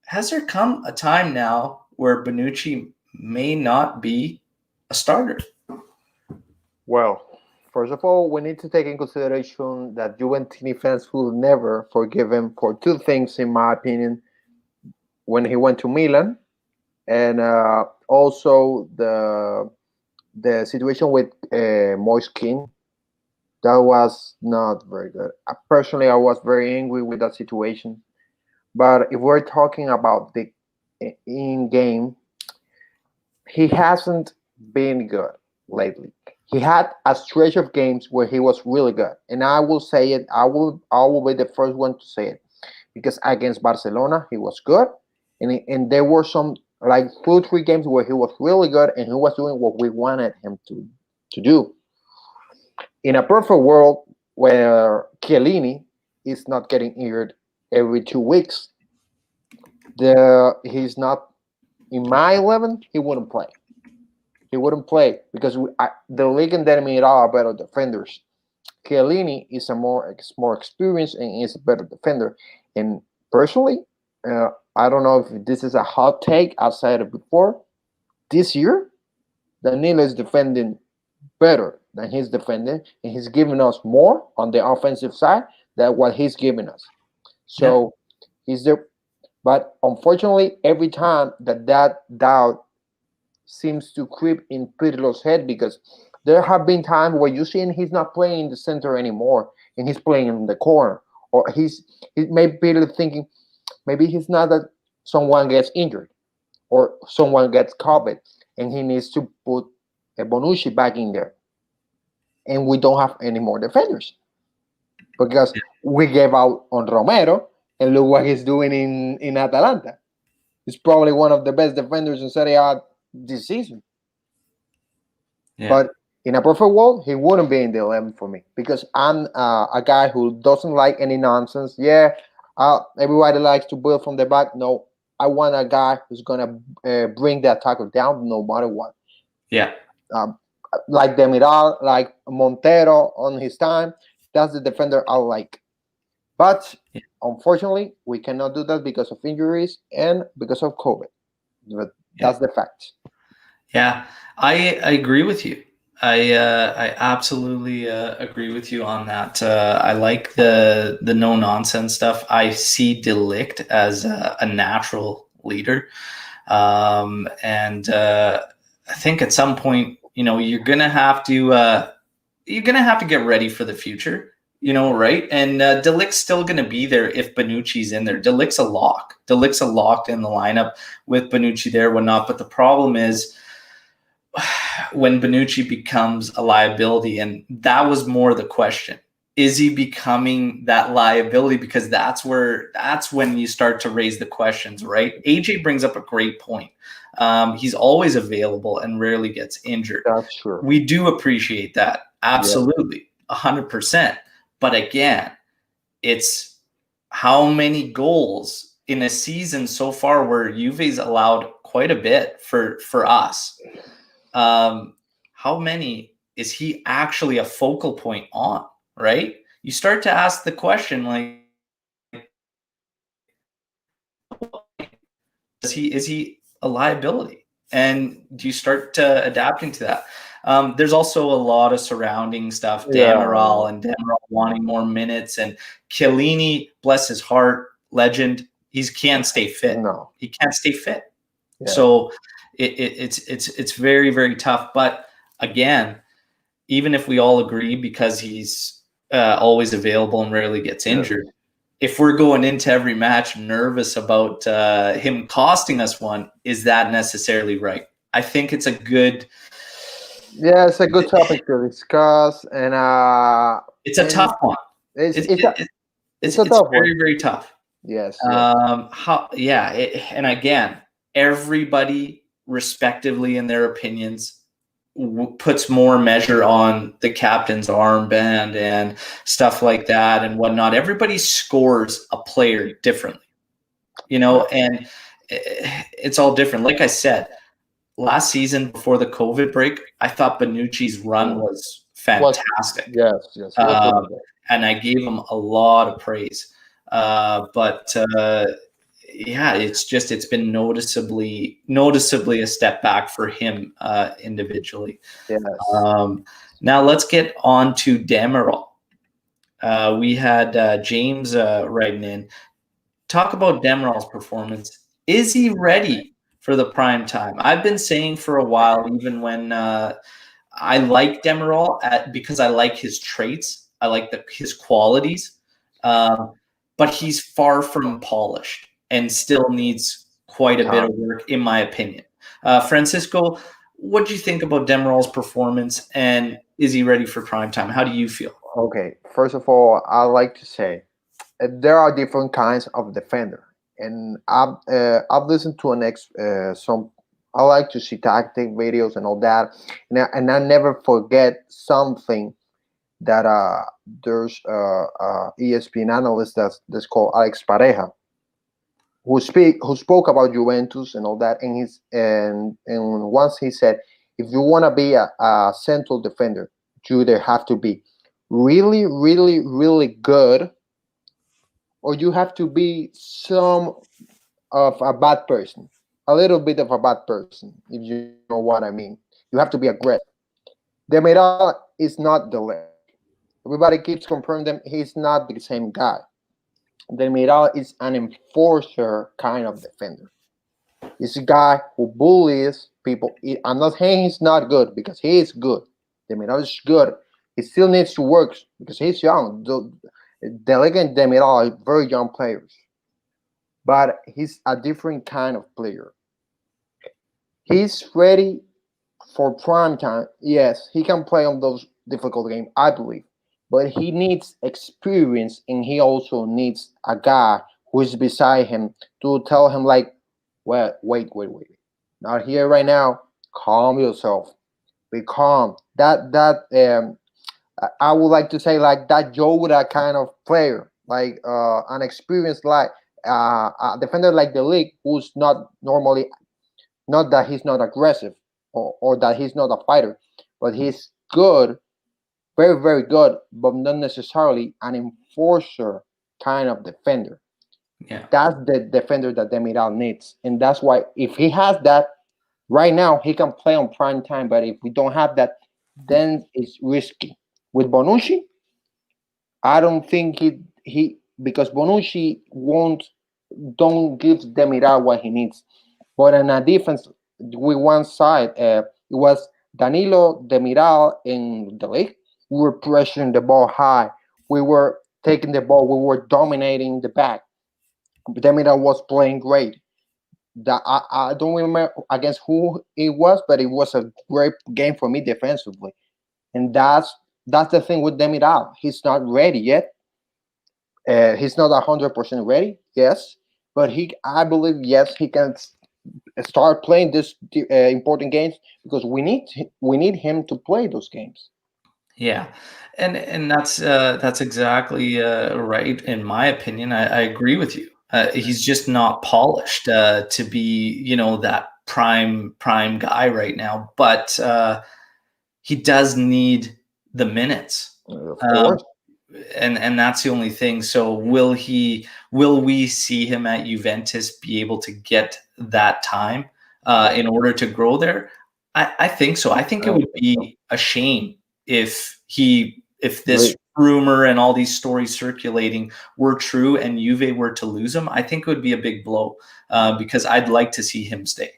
Speaker 1: has there come a time now where Bonucci may not be a starter?
Speaker 2: Well, first of all, we need to take in consideration that Juventini fans will never forgive him for two things, in my opinion. When he went to Milan, and also the situation with Moise Kean, that was not very good. Personally, I was very angry with that situation. But if we're talking about the in-game, he hasn't been good lately. He had a stretch of games where he was really good, and I will say it. I will be the first one to say it, because against Barcelona he was good, and there were some like 2-3 games where he was really good and he was doing what we wanted him to do. In a perfect world where Chiellini is not getting injured every 2 weeks, he's not in my 11. He wouldn't play. He wouldn't play because the league and Demiral are better defenders. Chiellini is more experienced and is a better defender. And personally, I don't know if this is a hot take. I've said it before. This year, Danilo is defending better than he's defending, and he's giving us more on the offensive side than what he's giving us. So he's there. But unfortunately, every time that doubt seems to creep in Pirlo's head, because there have been times where you see he's not playing in the center anymore and he's playing in the corner, or he may be thinking maybe he's not that someone gets injured or someone gets COVID and he needs to put a Bonucci back in there, and we don't have any more defenders because we gave out on Romero, and look what he's doing in Atalanta. He's probably one of the best defenders in Serie A this season. Yeah. But in a perfect world, he wouldn't be in the 11 for me, because I'm a guy who doesn't like any nonsense. Everybody likes to build from the back. No, I want a guy who's going to bring the attacker down no matter what.
Speaker 1: Yeah.
Speaker 2: Like Demiral, like Montero on his time. That's the defender I like. But unfortunately, we cannot do that because of injuries and because of COVID. But that's the fact.
Speaker 1: Yeah, I agree with you. I absolutely agree with you on that. I like the no nonsense stuff. I see De Ligt as a natural leader, and I think at some point, you're gonna have to get ready for the future. Right? And De Ligt's still going to be there if Bonucci's in there. De Ligt's a lock. De Ligt's a lock in the lineup with Bonucci there, whatnot. But the problem is when Bonucci becomes a liability, and that was more the question. is he becoming that liability? Because that's when you start to raise the questions, right? AJ brings up a great point. He's always available and rarely gets injured.
Speaker 2: That's true.
Speaker 1: We do appreciate that. Absolutely. 100%. But again, it's how many goals in a season so far where Juve's allowed quite a bit for us. How many is he actually a focal point on, right? You start to ask the question, like, is he a liability? And do you start adapting to that? There's also a lot of surrounding stuff. Damiral and Damiral wanting more minutes, and Chiellini, bless his heart, legend. He can't stay fit.
Speaker 2: No.
Speaker 1: He can't stay fit.
Speaker 2: Yeah.
Speaker 1: So it's very, very tough. But again, even if we all agree, because he's always available and rarely gets injured, if we're going into every match nervous about him costing us one, is that necessarily right? I think it's a good.
Speaker 2: Yeah, it's a good topic to discuss, and
Speaker 1: it's a tough one.
Speaker 2: It's a tough
Speaker 1: very,
Speaker 2: one.
Speaker 1: Very tough.
Speaker 2: Yes.
Speaker 1: And again, everybody respectively in their opinions puts more measure on the captain's armband and stuff like that and whatnot. Everybody scores a player differently, and it's all different. Like I said, last season before the COVID break, I thought Bonucci's run was fantastic.
Speaker 2: Yes.
Speaker 1: And I gave him a lot of praise. It's been noticeably a step back for him individually.
Speaker 2: Yes.
Speaker 1: Now let's get on to Damiral. We had James writing in. Talk about Damiral's performance. Is he ready for the prime time? I've been saying for a while, even when I like Damiral because I like his traits. I like his qualities. But he's far from polished and still needs quite a bit of work, in my opinion. Francisco, what do you think about Damiral's performance, and is he ready for prime time? How do you feel?
Speaker 2: Okay, first of all, I like to say there are different kinds of defender, and I've listened to some. I like to see tactic videos and all that, and I never forget something that there's ESPN analyst that's called Alex Pareja, who spoke about Juventus and all that, and once he said, if you want to be a central defender, you either have to be really, really, really good, or you have to be some of a bad person, a little bit of a bad person, if you know what I mean. You have to be aggressive. Demiral is not the leg. Everybody keeps confirming them. He's not the same guy. Demiral is an enforcer kind of defender. He's a guy who bullies people. I'm not saying he's not good, because he is good. Demiral is good. He still needs to work because he's young. The legend Demiral are very young players, but he's a different kind of player. He's ready for prime time. Yes, he can play on those difficult games, I believe, but he needs experience, and he also needs a guy who is beside him to tell him, like, well, wait, not here right now. Calm yourself. Be calm. I would like to say, like, that Yoda kind of player, like an experienced, like a defender like the league, who's not normally, not that he's not aggressive or that he's not a fighter, but he's good, very, very good, but not necessarily an enforcer kind of defender.
Speaker 1: Yeah,
Speaker 2: that's the defender that Demiral needs, and that's why if he has that right now, he can play on prime time. But if we don't have that, then it's risky. With Bonucci, I don't think he because Bonucci don't give Demiral what he needs. But in a defense, with one side, it was Danilo, Demiral in the league. We were pressuring the ball high. We were taking the ball. We were dominating the back. Demiral was playing great. I don't remember against who it was, but it was a great game for me defensively. And that's That's the thing with Demiral. He's not ready yet. He's not 100% ready. Yes, but I believe, yes, he can start playing this important games because we need him to play those games.
Speaker 1: Yeah, and that's exactly right in my opinion. I agree with you. He's just not polished to be, that prime guy right now. But he does need the minutes,
Speaker 2: Of
Speaker 1: um,
Speaker 2: course.
Speaker 1: and that's the only thing. So will we see him at Juventus be able to get that time in order to grow there? I think so. I think
Speaker 2: I
Speaker 1: it
Speaker 2: don't
Speaker 1: would
Speaker 2: think so.
Speaker 1: be a shame if this
Speaker 2: Really.
Speaker 1: rumor and all these stories circulating were true and Juve were to lose him. I think it would be a big blow because I'd like to see him stay.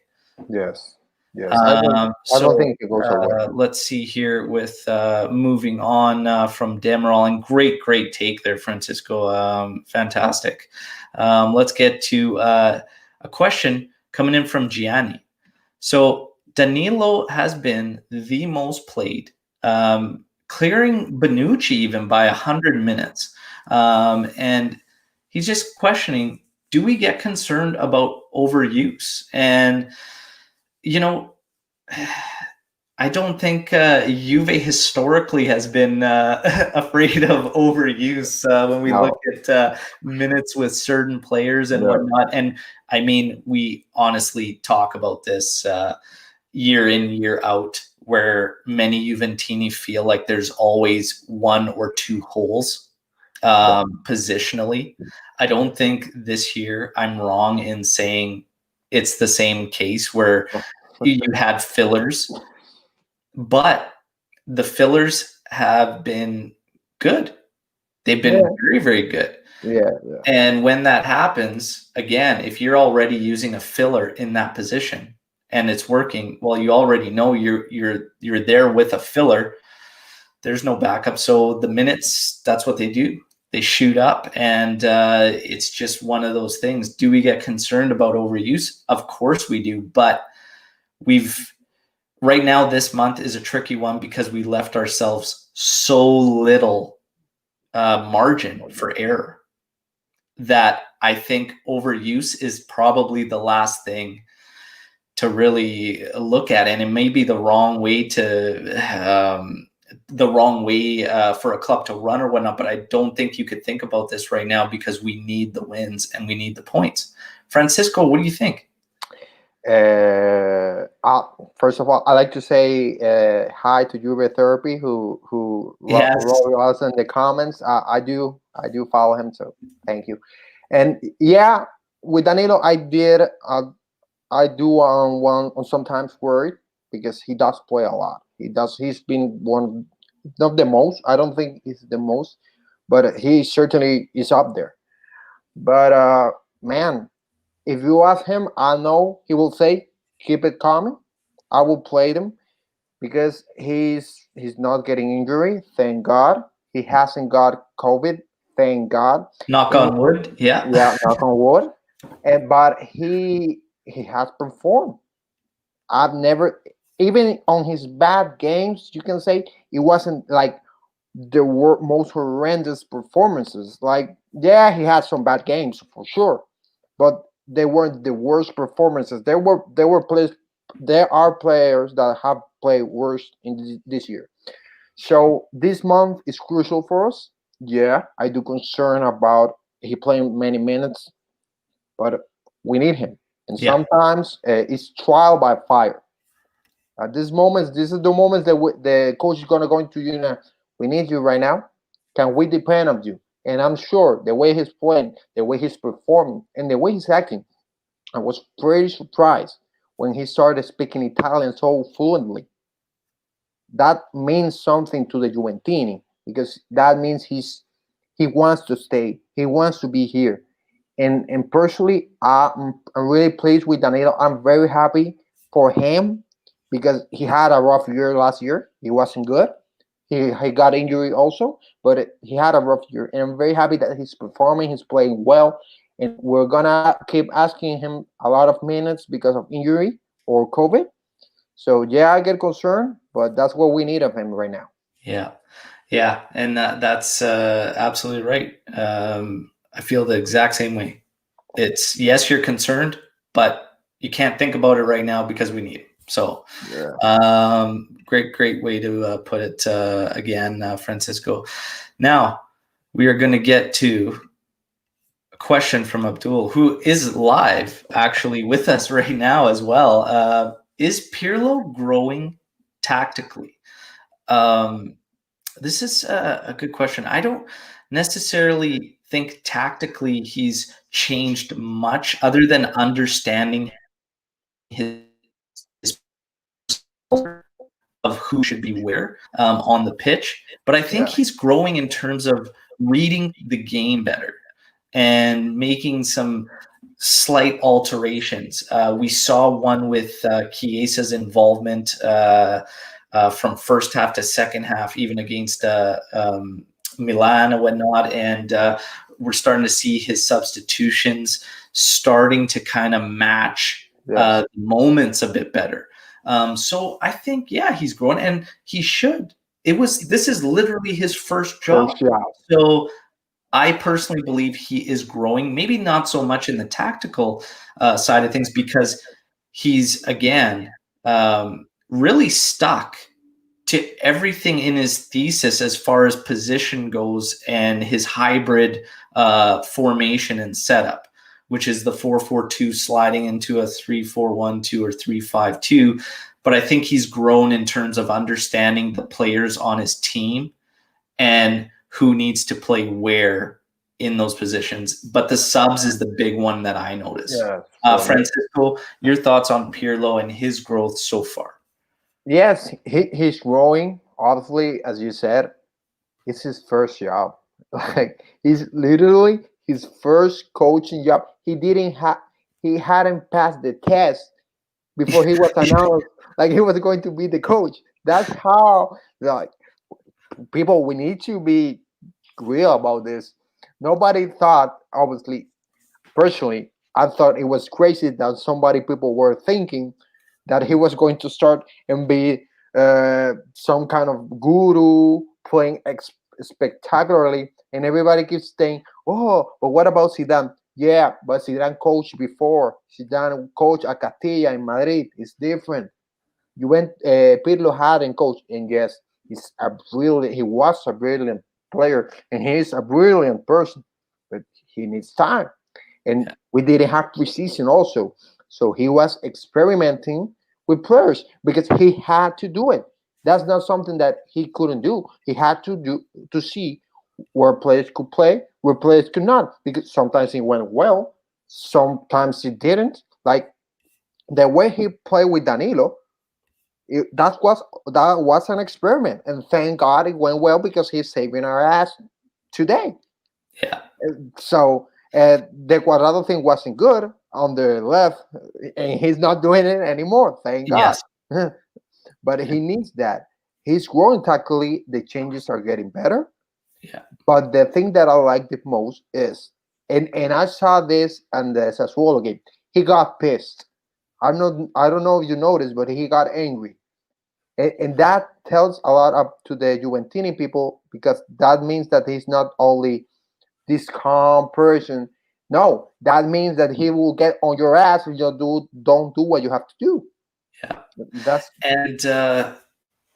Speaker 2: Yes. Yes. I don't think it goes away.
Speaker 1: Let's see here with moving on from Demirel, and great take there, Francisco. Fantastic. Let's get to a question coming in from Gianni. So Danilo has been the most played, clearing Bonucci even by 100 minutes. And he's just questioning, do we get concerned about overuse? And, you know, I don't think Juve historically has been afraid of overuse when we look
Speaker 2: No.
Speaker 1: at minutes with certain players and
Speaker 2: No.
Speaker 1: whatnot. And I mean, we honestly talk about this year in, year out, where many Juventini feel like there's always one or two holes positionally. I don't think this year I'm wrong in saying it's the same case where you had fillers, but the fillers have been good. They've been
Speaker 2: Yeah.
Speaker 1: very, very good.
Speaker 2: Yeah. Yeah.
Speaker 1: And when that happens, again, if you're already using a filler in that position and it's working, well, you already know you're there with a filler. There's no backup. So the minutes, that's what they do. They shoot up, and it's just one of those things. Do we get concerned about overuse? Of course we do, but we've right now, this month is a tricky one because we left ourselves so little margin for error that I think overuse is probably the last thing to really look at. And it may be the wrong way for a club to run or whatnot, but I don't think you could think about this right now because we need the wins and we need the points. Francisco, what do you think?
Speaker 2: First of all, I like to say hi to Juve Therapy, who
Speaker 1: Yes.
Speaker 2: wrote us in the comments. I do follow him, so thank you. And yeah, with Danilo, I do sometimes worried because he does play a lot. He's been one, not the most. I don't think he's the most, but he certainly is up there. But man, if you ask him, I know he will say, "Keep it coming. I will play them because he's not getting injury. Thank God. He hasn't got COVID. Thank God.
Speaker 1: Knock
Speaker 2: And
Speaker 1: on wood. Yeah.
Speaker 2: yeah, knock on wood. But he has performed. I've never, even on his bad games, you can say it wasn't like the most horrendous performances. Like, yeah, he had some bad games for sure, but they weren't the worst performances. There are players that have played worse in this year. So this month is crucial for us. Yeah, I do concern about he playing many minutes, but we need him. And
Speaker 1: Yeah.
Speaker 2: sometimes it's trial by fire. At this moment, this is the moment that the coach is gonna go into you now. We need you right now. Can we depend on you? And I'm sure the way he's playing, the way he's performing, and the way he's acting, I was pretty surprised when he started speaking Italian so fluently. That means something to the Juventini because that means he wants to stay. He wants to be here. And personally, I'm really pleased with Danilo. I'm very happy for him because he had a rough year last year. He wasn't good. He got injury also, but he had a rough year, and I'm very happy that he's performing. He's playing well, and we're gonna keep asking him a lot of minutes because of injury or COVID. So yeah, I get concerned, but that's what we need of him right now.
Speaker 1: Yeah. Yeah, and that's absolutely right. I feel the exact same way. It's yes, you're concerned, but you can't think about it right now because we need it. So,
Speaker 2: Yeah.
Speaker 1: great way to put it again, Francisco. Now we are going to get to a question from Abdul, who is live actually with us right now as well. Is Pirlo growing tactically? This is a good question. I don't necessarily think tactically he's changed much other than understanding his of who should be where on the pitch. But I think
Speaker 2: Yeah.
Speaker 1: he's growing in terms of reading the game better and making some slight alterations. We saw one with Chiesa's involvement from first half to second half, even against Milan and whatnot. And we're starting to see his substitutions starting to kind of match
Speaker 2: Yes.
Speaker 1: moments a bit better. So I think, yeah, he's growing, and he should. This is literally his first job.
Speaker 2: First job.
Speaker 1: So I personally believe he is growing, maybe not so much in the tactical side of things, because he's, again, really stuck to everything in his thesis as far as position goes and his hybrid formation and setup, which is the 4-4-2 sliding into a 3-4-1-2 or 3-5-2. But I think he's grown in terms of understanding the players on his team and who needs to play where in those positions. But the subs is the big one that I notice.
Speaker 2: Yeah.
Speaker 1: Francisco, your thoughts on Pirlo and his growth so far?
Speaker 2: Yes, he's growing. Obviously, as you said, it's his first job. Like he's literally his first coaching job. He hadn't passed the test before he was announced like he was going to be the coach. That's how, like, people, we need to be real about this. Nobody thought, obviously, personally, I thought it was crazy that people were thinking that he was going to start and be some kind of guru playing spectacularly, and everybody keeps saying, "Oh, but what about Zidane?" Yeah, but Zidane coached before. Zidane coached at Castilla in Madrid. It's different. You went, Pirlo had and coach, and yes, he was a brilliant player, and he's a brilliant person, but he needs time, and we didn't have preseason also, so he was experimenting with players because he had to do it. That's not something that he couldn't do. He had to do to see where players could play, where players could not, because sometimes it went well, sometimes it didn't. Like the way he played with Danilo, that was an experiment, and thank God it went well because he's saving our ass today.
Speaker 1: Yeah.
Speaker 2: So the Cuadrado thing wasn't good on the left, and he's not doing it anymore. Thank God.
Speaker 1: Yes.
Speaker 2: But he needs that. He's growing tactically. The changes are getting better.
Speaker 1: Yeah.
Speaker 2: But the thing that I like the most is, and I saw this on the Sassuolo game. He got pissed. I don't know if you noticed, but he got angry. And that tells a lot up to the Juventini people, because that means that he's not only this calm person. No, that means that he will get on your ass if you don't do what you have to do.
Speaker 1: Yeah.
Speaker 2: That's
Speaker 1: And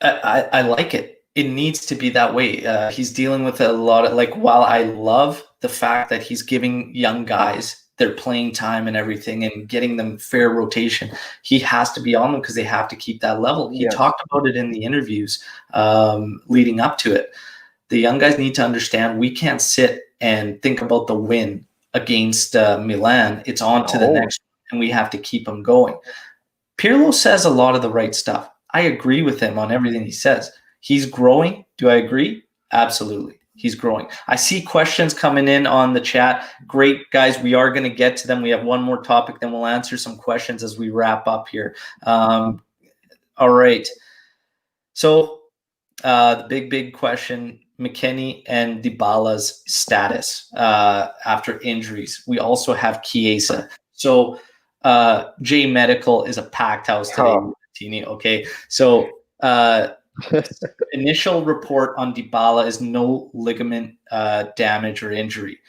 Speaker 1: I like it. It needs to be that way. He's dealing with a lot of, like, while I love the fact that he's giving young guys their playing time and everything and getting them fair rotation, he has to be on them because they have to keep that level. He talked about it in the interviews leading up to it. The young guys need to understand we can't sit and think about the win against Milan. It's on to the next one, and we have to keep them going. Pirlo says a lot of the right stuff. I agree with him on everything he says. He's growing. Do I agree? Absolutely. He's growing. I see questions coming in on the chat. Great, guys. We are going to get to them. We have one more topic, then we'll answer some questions as we wrap up here. All right. So the big question, McKennie and Dybala's status after injuries. We also have Chiesa. So J Medical is a packed house today, Tini. Okay. So Initial report on Dybala is no ligament damage or injury.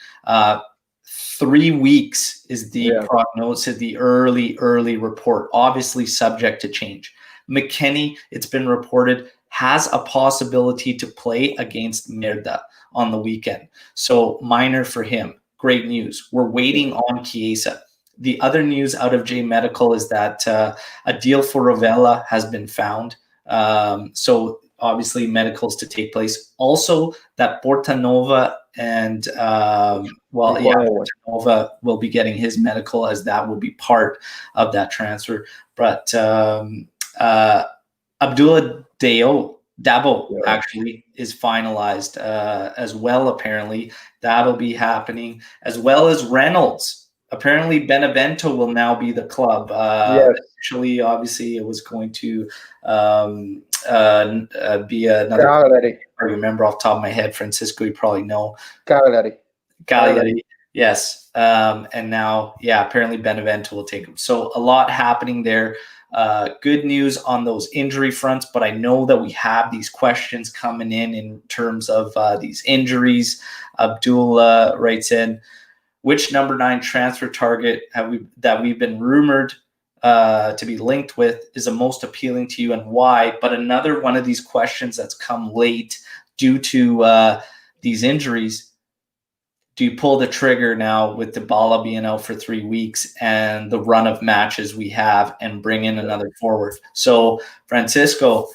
Speaker 1: 3 weeks is the prognosis, the early report, obviously subject to change. McKennie, it's been reported, has a possibility to play against Merda on the weekend. So minor for him. Great news. We're waiting on Chiesa. The other news out of J Medical is that a deal for Rovella has been found. So obviously medicals to take place. Also that Portanova and Portanova will be getting his medical, as that will be part of that transfer. But Abdullah Dabo actually is finalized as well. Apparently that'll be happening, as well as Reynolds. Apparently Benevento will now be the club. Initially, obviously, it was going to be another.
Speaker 2: Cagliari.
Speaker 1: I remember off the top of my head, Francisco, you probably know.
Speaker 2: Cagliari.
Speaker 1: Yes. And now, apparently Benevento will take him. So a lot happening there. Good news on those injury fronts, but I know that we have these questions coming in terms of these injuries. Abdullah writes in, which number 9 transfer target that we've been rumored to be linked with is the most appealing to you, and why? But another one of these questions that's come late due to these injuries. Do you pull the trigger now with Dybala being out for 3 weeks and the run of matches we have, and bring in another forward? So, Francisco,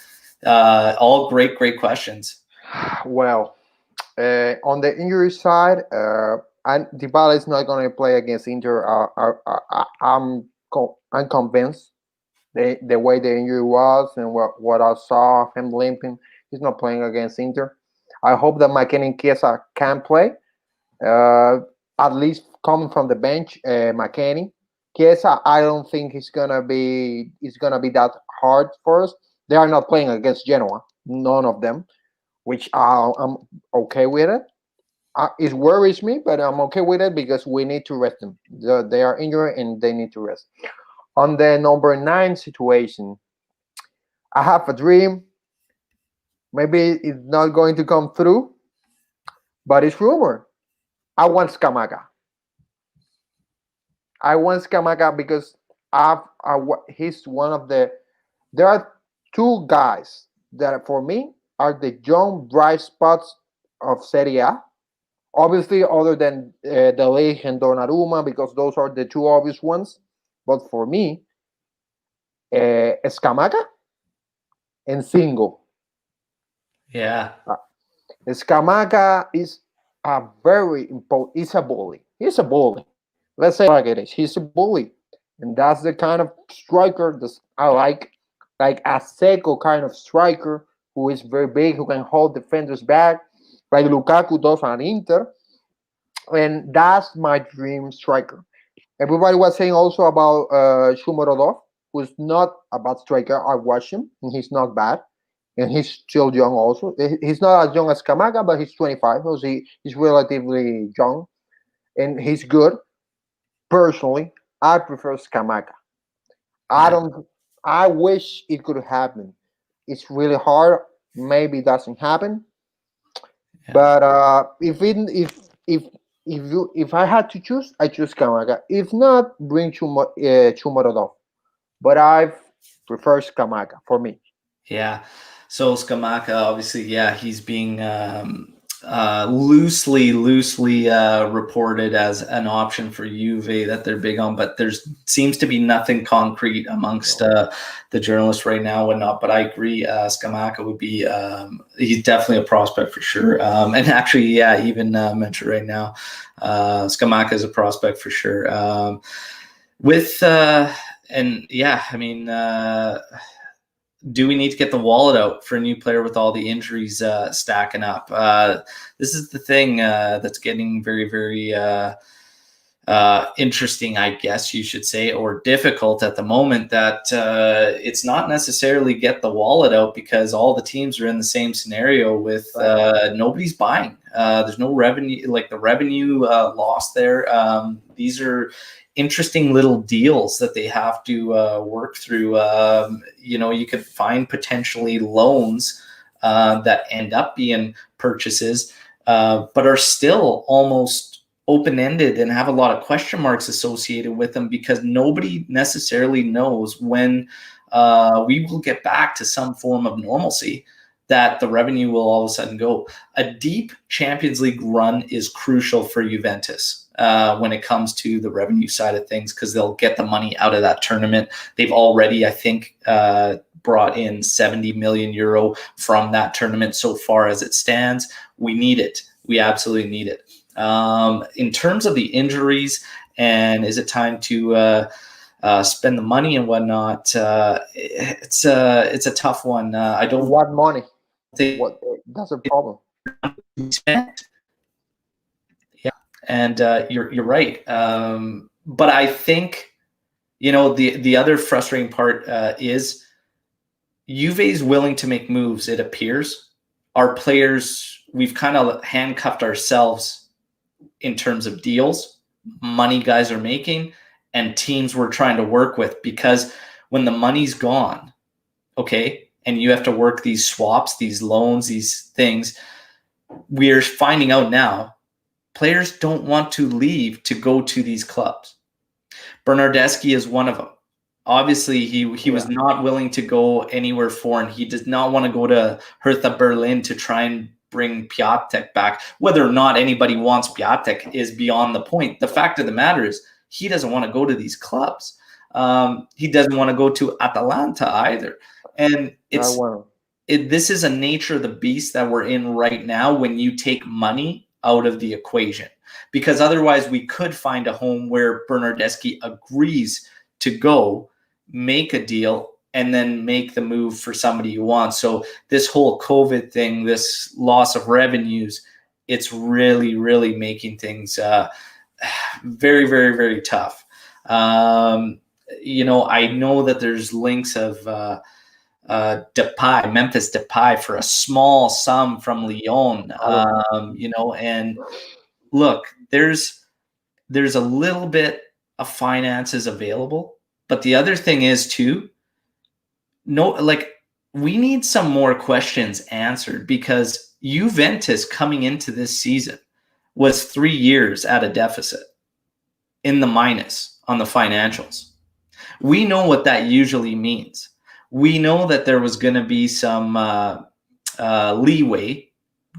Speaker 1: all great questions.
Speaker 2: Well, on the injury side, and Dybala is not going to play against Inter. I'm convinced the way the injury was and what I saw him limping, he's not playing against Inter. I hope that McKennie and Chiesa can play. At least coming from the bench, McKennie. Chiesa, I don't think it's gonna be that hard for us. They are not playing against Genoa, none of them, which I'm okay with it. It worries me, but I'm okay with it because we need to rest them. They are injured and they need to rest. On the number 9 situation, I have a dream. Maybe it's not going to come through, but it's rumor. I want Scamacca. Because he's one of the. There are 2 guys that for me are the young bright spots of Serie A. Obviously, other than De Ligt and Donnarumma, because those are the 2 obvious ones. But for me, Scamacca and Singo.
Speaker 1: Yeah.
Speaker 2: Scamacca is a very important. He's a bully. Let's say like it is. He's a bully, and that's the kind of striker that I like a Seco kind of striker who is very big, who can hold defenders back, like Lukaku does at Inter, and that's my dream striker. Everybody was saying also about Shumarodov, who's not a bad striker. I watched him, and he's not bad. And he's still young also. He's not as young as Scamacca, but he's 25, so he's relatively young. And he's good. Personally, I prefer Scamacca. I wish it could happen. It's really hard. Maybe it doesn't happen. Yeah. But if I had to choose, I choose Scamacca. If not, bring Chumarodov. But I prefer Scamacca for me.
Speaker 1: Yeah. So Scamacca, obviously, he's being loosely reported as an option for Juve that they're big on, but there seems to be nothing concrete amongst the journalists right now, whatnot. But I agree, Scamacca would be he's definitely a prospect for sure. And actually, even mentioned right now, Scamacca is a prospect for sure. Do we need to get the wallet out for a new player with all the injuries stacking up? This is the thing that's getting very, very interesting, I guess you should say, or difficult at the moment, that it's not necessarily get the wallet out, because all the teams are in the same scenario with nobody's buying. There's no revenue, like the revenue lost there. These are interesting little deals that they have to work through. You could find potentially loans that end up being purchases, but are still almost open-ended and have a lot of question marks associated with them because nobody necessarily knows when we will get back to some form of normalcy, that the revenue will all of a sudden go. A deep Champions League run is crucial for Juventus when it comes to the revenue side of things, because they'll get the money out of that tournament. They've already, I think, brought in 70 million euro from that tournament so far as it stands. We need it. We absolutely need it. In terms of the injuries, and is it time to spend the money and whatnot? It's a tough one. I don't.
Speaker 2: What money?
Speaker 1: Think
Speaker 2: That's a problem.
Speaker 1: spent. Yeah, and you're right. But I think, the other frustrating part is Juve is willing to make moves. It appears our players, we've kind of handcuffed ourselves in terms of deals, money guys are making, and teams we're trying to work with, because when the money's gone, okay, and you have to work these swaps, these loans, these things, we're finding out now players don't want to leave to go to these clubs. Bernardeschi is one of them. Obviously, he was not willing to go anywhere foreign. He does not want to go to Hertha Berlin to try and bring Piatek back. Whether or not anybody wants Piatek is beyond the point. The fact of the matter is he doesn't want to go to these clubs. He doesn't want to go to Atalanta either. And this is a nature of the beast that we're in right now when you take money out of the equation. Because otherwise we could find a home where Bernardeschi agrees to go, make a deal, and then make the move for somebody you want. So this whole COVID thing, this loss of revenues, it's really, really making things very, very, very tough. I know that there's links of Memphis Depay for a small sum from Lyon, and look, there's a little bit of finances available, but the other thing is too, we need some more questions answered, because Juventus coming into this season was 3 years at a deficit, in the minus on the financials. We know what that usually means. We know that there was going to be some leeway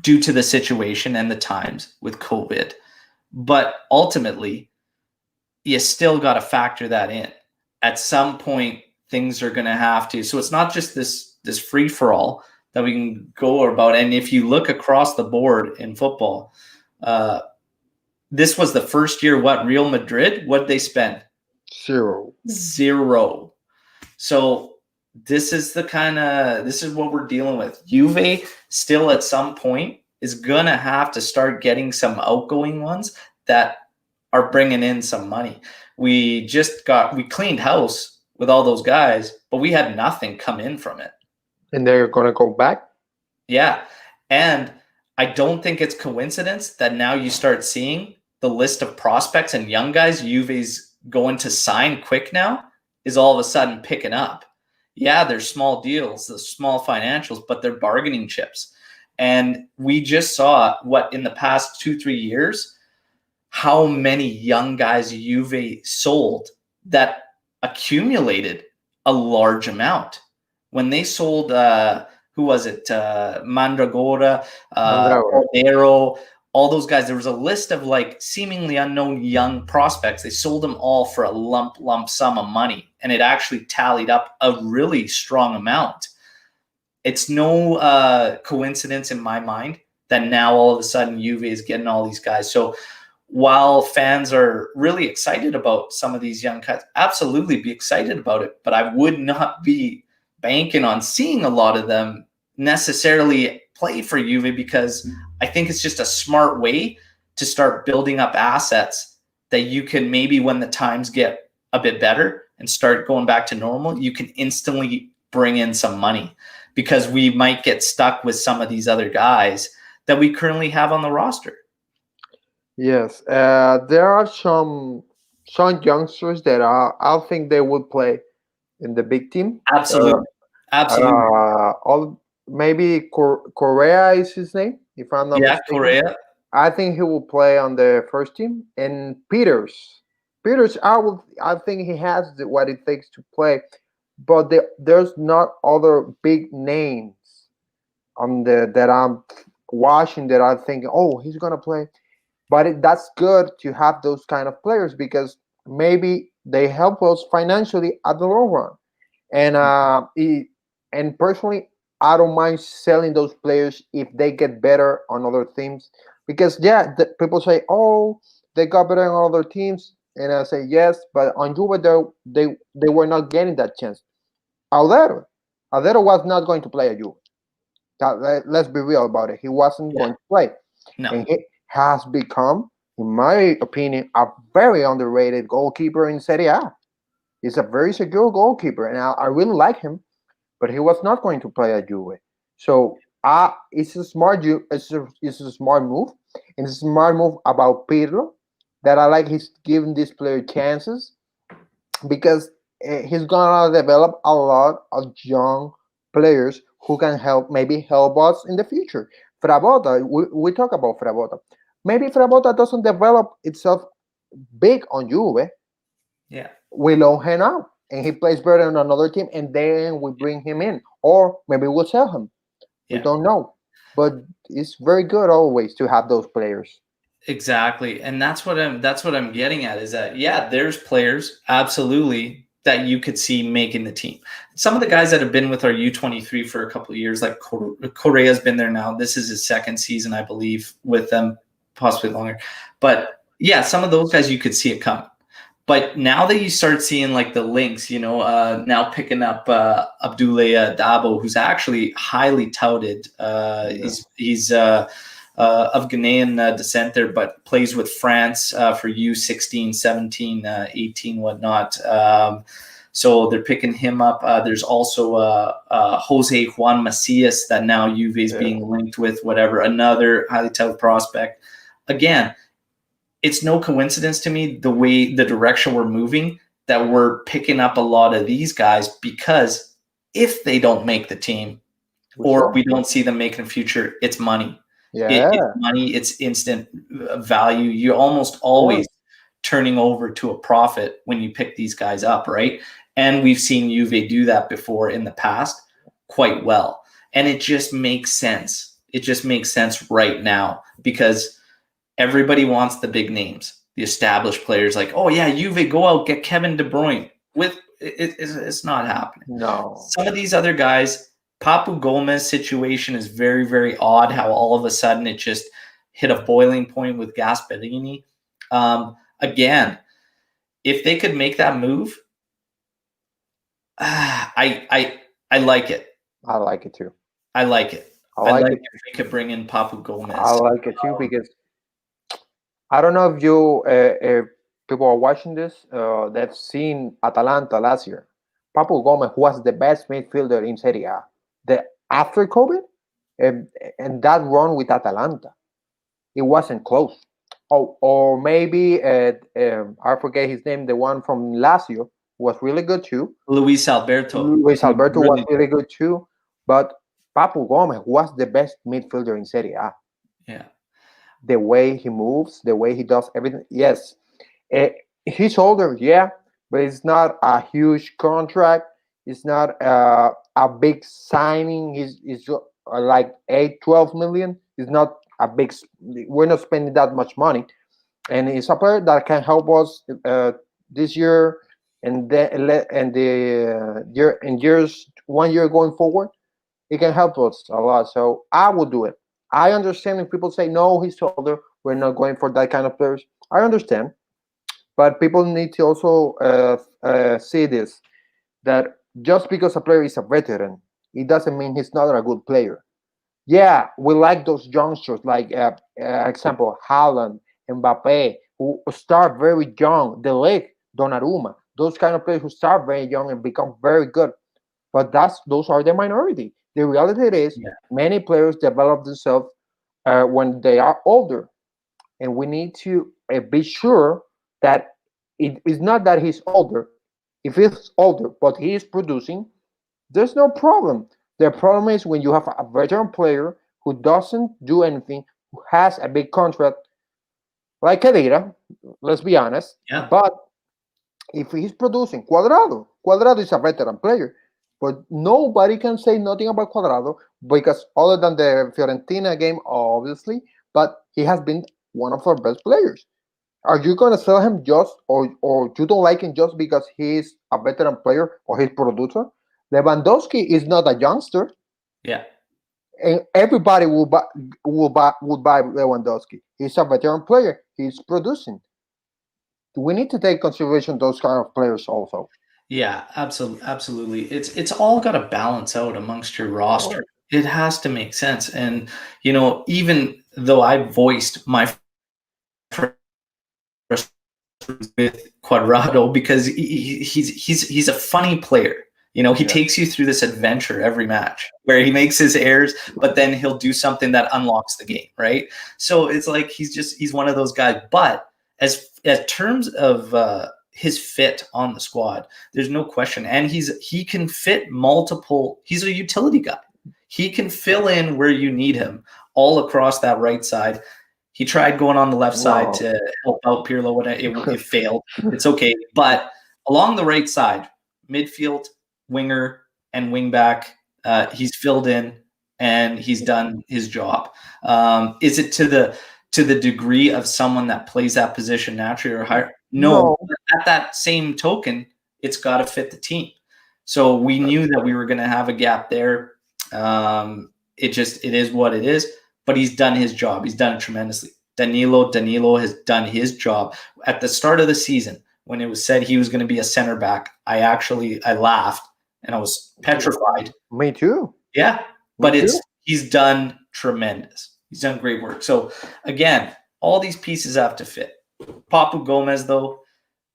Speaker 1: due to the situation and the times with COVID, but ultimately, you still got to factor that in. At some point, things are going to have to. So it's not just this free for all that we can go about. And if you look across the board in football, this was the first year. Real Madrid? What did they spend? Zero. So this is what we're dealing with. Juve still at some point is gonna have to start getting some outgoing ones that are bringing in some money. We cleaned house with all those guys, but we had nothing come in from it.
Speaker 2: And they're gonna go back?
Speaker 1: Yeah. And I don't think it's coincidence that now you start seeing the list of prospects and young guys Juve's going to sign quick now is all of a sudden picking up. Yeah, they're small deals, the small financials, but they're bargaining chips. And we just saw in the past 2-3 years, how many young guys Juve sold that accumulated a large amount. When they sold, who was it? Mandragora, Cordero, all those guys. There was a list of seemingly unknown young prospects. They sold them all for a lump sum of money, and it actually tallied up a really strong amount. It's no coincidence in my mind that now all of a sudden Juve is getting all these guys. So while fans are really excited about some of these young guys, absolutely be excited about it, but I would not be banking on seeing a lot of them necessarily play for Juve, because I think it's just a smart way to start building up assets that you can maybe, when the times get a bit better and start going back to normal, you can instantly bring in some money, because we might get stuck with some of these other guys that we currently have on the roster.
Speaker 2: Yes, there are some youngsters that I think they will play in the big team.
Speaker 1: Absolutely.
Speaker 2: maybe Correa is his name, if I'm not
Speaker 1: Yeah,
Speaker 2: mistaken.
Speaker 1: Correa.
Speaker 2: I think he will play on the first team. And Peters, I think he has what it takes to play, but there's not other big names on the that I'm watching that I'm thinking, oh, he's gonna play. But that's good to have those kind of players because maybe they help us financially at the long run. And and personally, I don't mind selling those players if they get better on other teams. Because yeah, people say, oh, they got better on other teams, and I say yes, but on Juve they were not getting that chance. Aldero, Aldero was not going to play at Juve. Let's be real about it. He wasn't
Speaker 1: Yeah.
Speaker 2: going to play,
Speaker 1: No.
Speaker 2: and he has become, in my opinion, a very underrated goalkeeper in Serie A. He's a very secure goalkeeper, and I really like him, but he was not going to play at Juve. So it's a it's a smart move, and it's a smart move about Pirlo that I like. He's giving this player chances because he's gonna develop a lot of young players who can maybe help us in the future. Frabotta, we talk about Frabotta. Maybe Frabotta doesn't develop itself big on Juve.
Speaker 1: Yeah.
Speaker 2: We loan him out and he plays better on another team, and then we bring him in, or maybe we'll sell him. We
Speaker 1: Yeah.
Speaker 2: don't know, but it's very good always to have those players.
Speaker 1: Exactly. And that's what I'm getting at is that yeah, there's players absolutely that you could see making the team. Some of the guys that have been with our U23 for a couple of years, like Correa's been there now. This is his second season, I believe, with them, possibly longer. But yeah, some of those guys you could see it coming. But now that you start seeing like the links, now picking up Abdoulaye Dabo, who's actually highly touted.
Speaker 2: Yeah.
Speaker 1: He's of Ghanaian descent there, but plays with France for U16, 17, 18, whatnot. So they're picking him up. There's also Jose Juan Macias that now Juve is
Speaker 2: Yeah.
Speaker 1: being linked with, whatever, another highly touted prospect. Again, it's no coincidence to me the direction we're moving, that we're picking up a lot of these guys, because if they don't make the team or we don't see them making a future, it's money.
Speaker 2: Yeah.
Speaker 1: It's money, it's instant value. You're almost always turning over to a profit when you pick these guys up, right? And we've seen Juve do that before in the past quite well. And it just makes sense. It just makes sense right now because everybody wants the big names, the established players. Like, oh yeah, Juve, go out, get Kevin De Bruyne. It's not happening.
Speaker 2: No.
Speaker 1: Some of these other guys, Papu Gomez situation is very, very odd. How all of a sudden it just hit a boiling point with Gasperini. Again, if they could make that move, I like it.
Speaker 2: I like it too.
Speaker 1: I like it.
Speaker 2: I like it.
Speaker 1: If we could bring in Papu Gomez.
Speaker 2: I like it too because I don't know if people are watching this. They've seen Atalanta last year. Papu Gomez was the best midfielder in Serie A. After COVID, and that run with Atalanta, it wasn't close. Oh, or maybe I forget his name. The one from Lazio was really good too.
Speaker 1: Luis Alberto.
Speaker 2: Luis Alberto
Speaker 1: Really,
Speaker 2: was really good too. But Papu Gomez was the best midfielder in Serie A.
Speaker 1: yeah.
Speaker 2: The way he moves, the way he does everything. Yes, he's older, yeah, but it's not a huge contract. It's not a big signing. It's like 8, 12 million. It's not a big. We're not spending that much money, and it's a player that can help us this year and the year and years 1 year going forward. It can help us a lot. So I would do it. I understand if people say no, he's older. We're not going for that kind of players. I understand, but people need to also see this, that just because a player is a veteran, it doesn't mean he's not a good player. Yeah, we like those youngsters, like example Haaland, Mbappe, who start very young. The Ligt, Donnarumma, those kind of players who start very young and become very good. But those are the minority. The reality is
Speaker 1: Yeah.
Speaker 2: many players develop themselves when they are older, and we need to be sure that it is not that he's older. If he's older but he is producing, there's no problem. The problem is when you have a veteran player who doesn't do anything, who has a big contract like Kedira, let's be honest.
Speaker 1: Yeah.
Speaker 2: But if he's producing Cuadrado is a veteran player, but nobody can say nothing about Cuadrado because other than the Fiorentina game, obviously, but he has been one of our best players. Are you gonna sell him just or you don't like him just because he's a veteran player or he's producer? Lewandowski is not a youngster,
Speaker 1: Yeah.
Speaker 2: and everybody would buy Lewandowski. He's a veteran player. He's producing. We need to take consideration those kind of players also.
Speaker 1: Yeah, absolutely. It's all got to balance out amongst your roster. It has to make sense. And even though I voiced my with Cuadrado because he's a funny player. He takes you through this adventure every match where he makes his errors, but then he'll do something that unlocks the game, right? So it's like he's one of those guys. But as terms of his fit on the squad, there's no question, and he can fit multiple. He's a utility guy. He can fill in where you need him all across that right side. He tried going on the left side to help out Pirlo when it failed. It's okay. But along the right side, midfield, winger, and wing back, he's filled in and he's done his job. Is it to the degree of someone that plays that position naturally or higher? No. But at that same token, it's got to fit the team. So we knew that we were going to have a gap there. It is what it is. But he's done his job. He's done it tremendously. Danilo has done his job. At the start of the season, when it was said he was going to be a center back, I laughed and I was petrified.
Speaker 2: Me too.
Speaker 1: Yeah, but he's done tremendous. He's done great work. So again, all these pieces have to fit. Papu Gomez, though,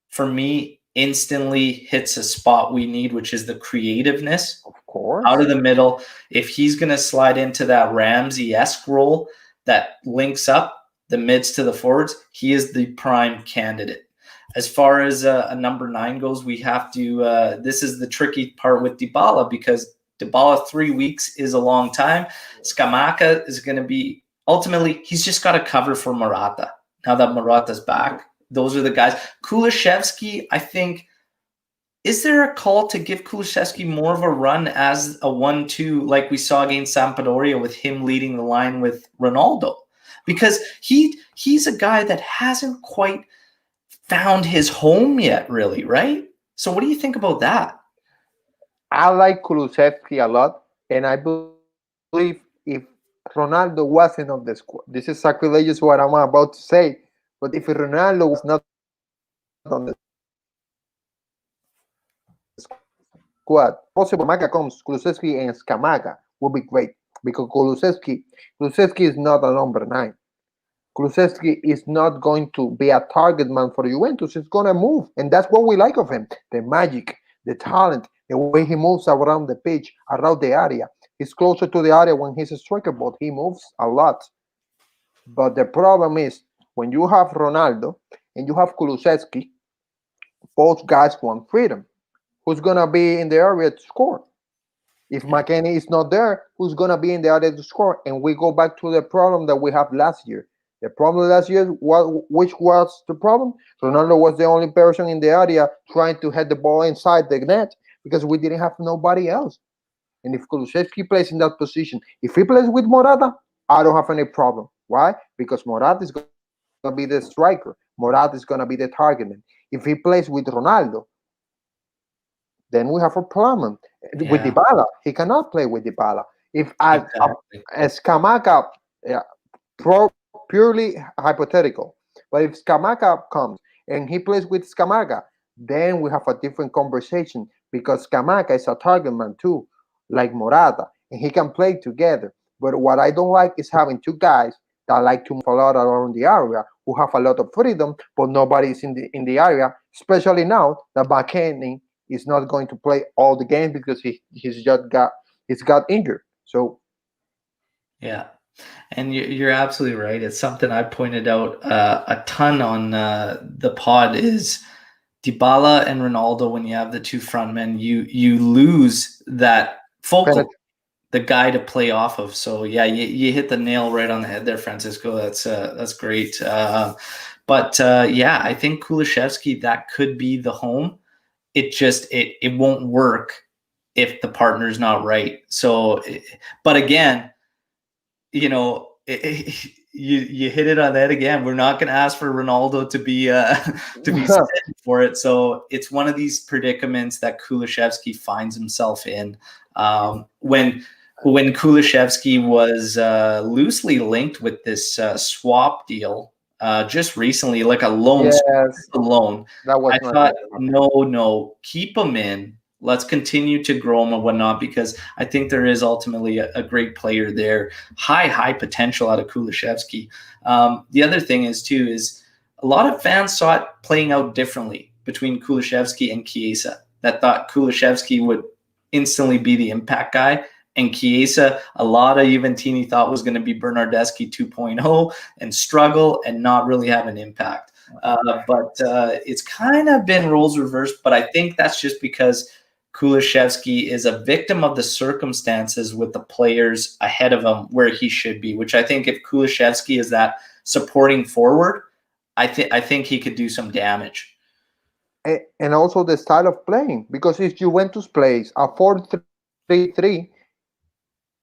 Speaker 1: for me, instantly hits a spot we need, which is the creativeness.
Speaker 2: Of course.
Speaker 1: Out of the middle. If he's going to slide into that Ramsey-esque role that links up the mids to the forwards, he is the prime candidate. As far as a number 9 goes, we have to this is the tricky part with Dybala because Dybala 3 weeks is a long time. Scamacca is going to be ultimately he's just got to cover for Morata. Now that Morata's back, those are the guys. Kulusevski, I think. Is there a call to give Kulusevski more of a run as a 1-2 like we saw against Sampdoria with him leading the line with Ronaldo? Because he's a guy that hasn't quite found his home yet, really, right? So what do you think about that?
Speaker 2: I like Kulusevski a lot, and I believe if Ronaldo wasn't on the squad, this is sacrilegious what I'm about to say, but if Ronaldo was not on the squad, possible Scamacca comes, Kulusevski and Scamacca will be great because Kulusevski is not a number 9. Kulusevski is not going to be a target man for Juventus. He's going to move, and that's what we like of him: the magic, the talent, the way he moves around the pitch, around the area. He's closer to the area when he's a striker, but he moves a lot. But the problem is when you have Ronaldo and you have Kulusevski, both guys want freedom. Who's going to be in the area to score? If McKennie is not there, who's going to be in the area to score? And we go back to the problem that we have last year. The problem last year, which was the problem? Ronaldo was the only person in the area trying to head the ball inside the net because we didn't have nobody else. And if Kulusevski plays in that position, if he plays with Morata, I don't have any problem. Why? Because Morata is going to be the striker. Morata is going to be the target man. If he plays with Ronaldo, then we have a problem. With Dybala, he cannot play with Dybala. If as Scamacca, purely hypothetical, but if Scamacca comes and he plays with Scamacca, then we have a different conversation because Scamacca is a target man too, like Morata, and he can play together. But what I don't like is having two guys that like to move a lot around the area, who have a lot of freedom, but nobody is in the area, especially now that McKennie is not going to play all the games because he's got injured. So
Speaker 1: yeah, and you're absolutely right. It's something I pointed out a ton on the pod is Dybala and Ronaldo. When you have the two front men, you lose that focal. the guy to play off of. So yeah, you hit the nail right on the head there, Francisco. That's great. But yeah, I think Kulusevski, that could be the home. It won't work if the partner's not right. So, but again, you know, you hit it on that again. We're not going to ask for Ronaldo to be for it. So it's one of these predicaments that Kulusevski finds himself in. When Kulusevski was loosely linked with this swap deal just recently, like a loan,
Speaker 2: Yes, that was
Speaker 1: I
Speaker 2: not
Speaker 1: thought,
Speaker 2: good.
Speaker 1: no, keep him in. Let's continue to grow him and whatnot, because I think there is ultimately a great player there. High potential out of Kulusevski. The other thing is a lot of fans saw it playing out differently between Kulusevski and Chiesa. That thought Kulusevski would instantly be the impact guy, and Chiesa, a lot of Juventini thought was going to be Bernardeschi 2.0 and struggle and not really have an impact. But it's kind of been roles reversed. But I think that's just because Kulusevski is a victim of the circumstances with the players ahead of him where he should be, which I think if Kulusevski is that supporting forward, I think he could do some damage.
Speaker 2: And also the style of playing, because if Juventus plays a 4-3-3,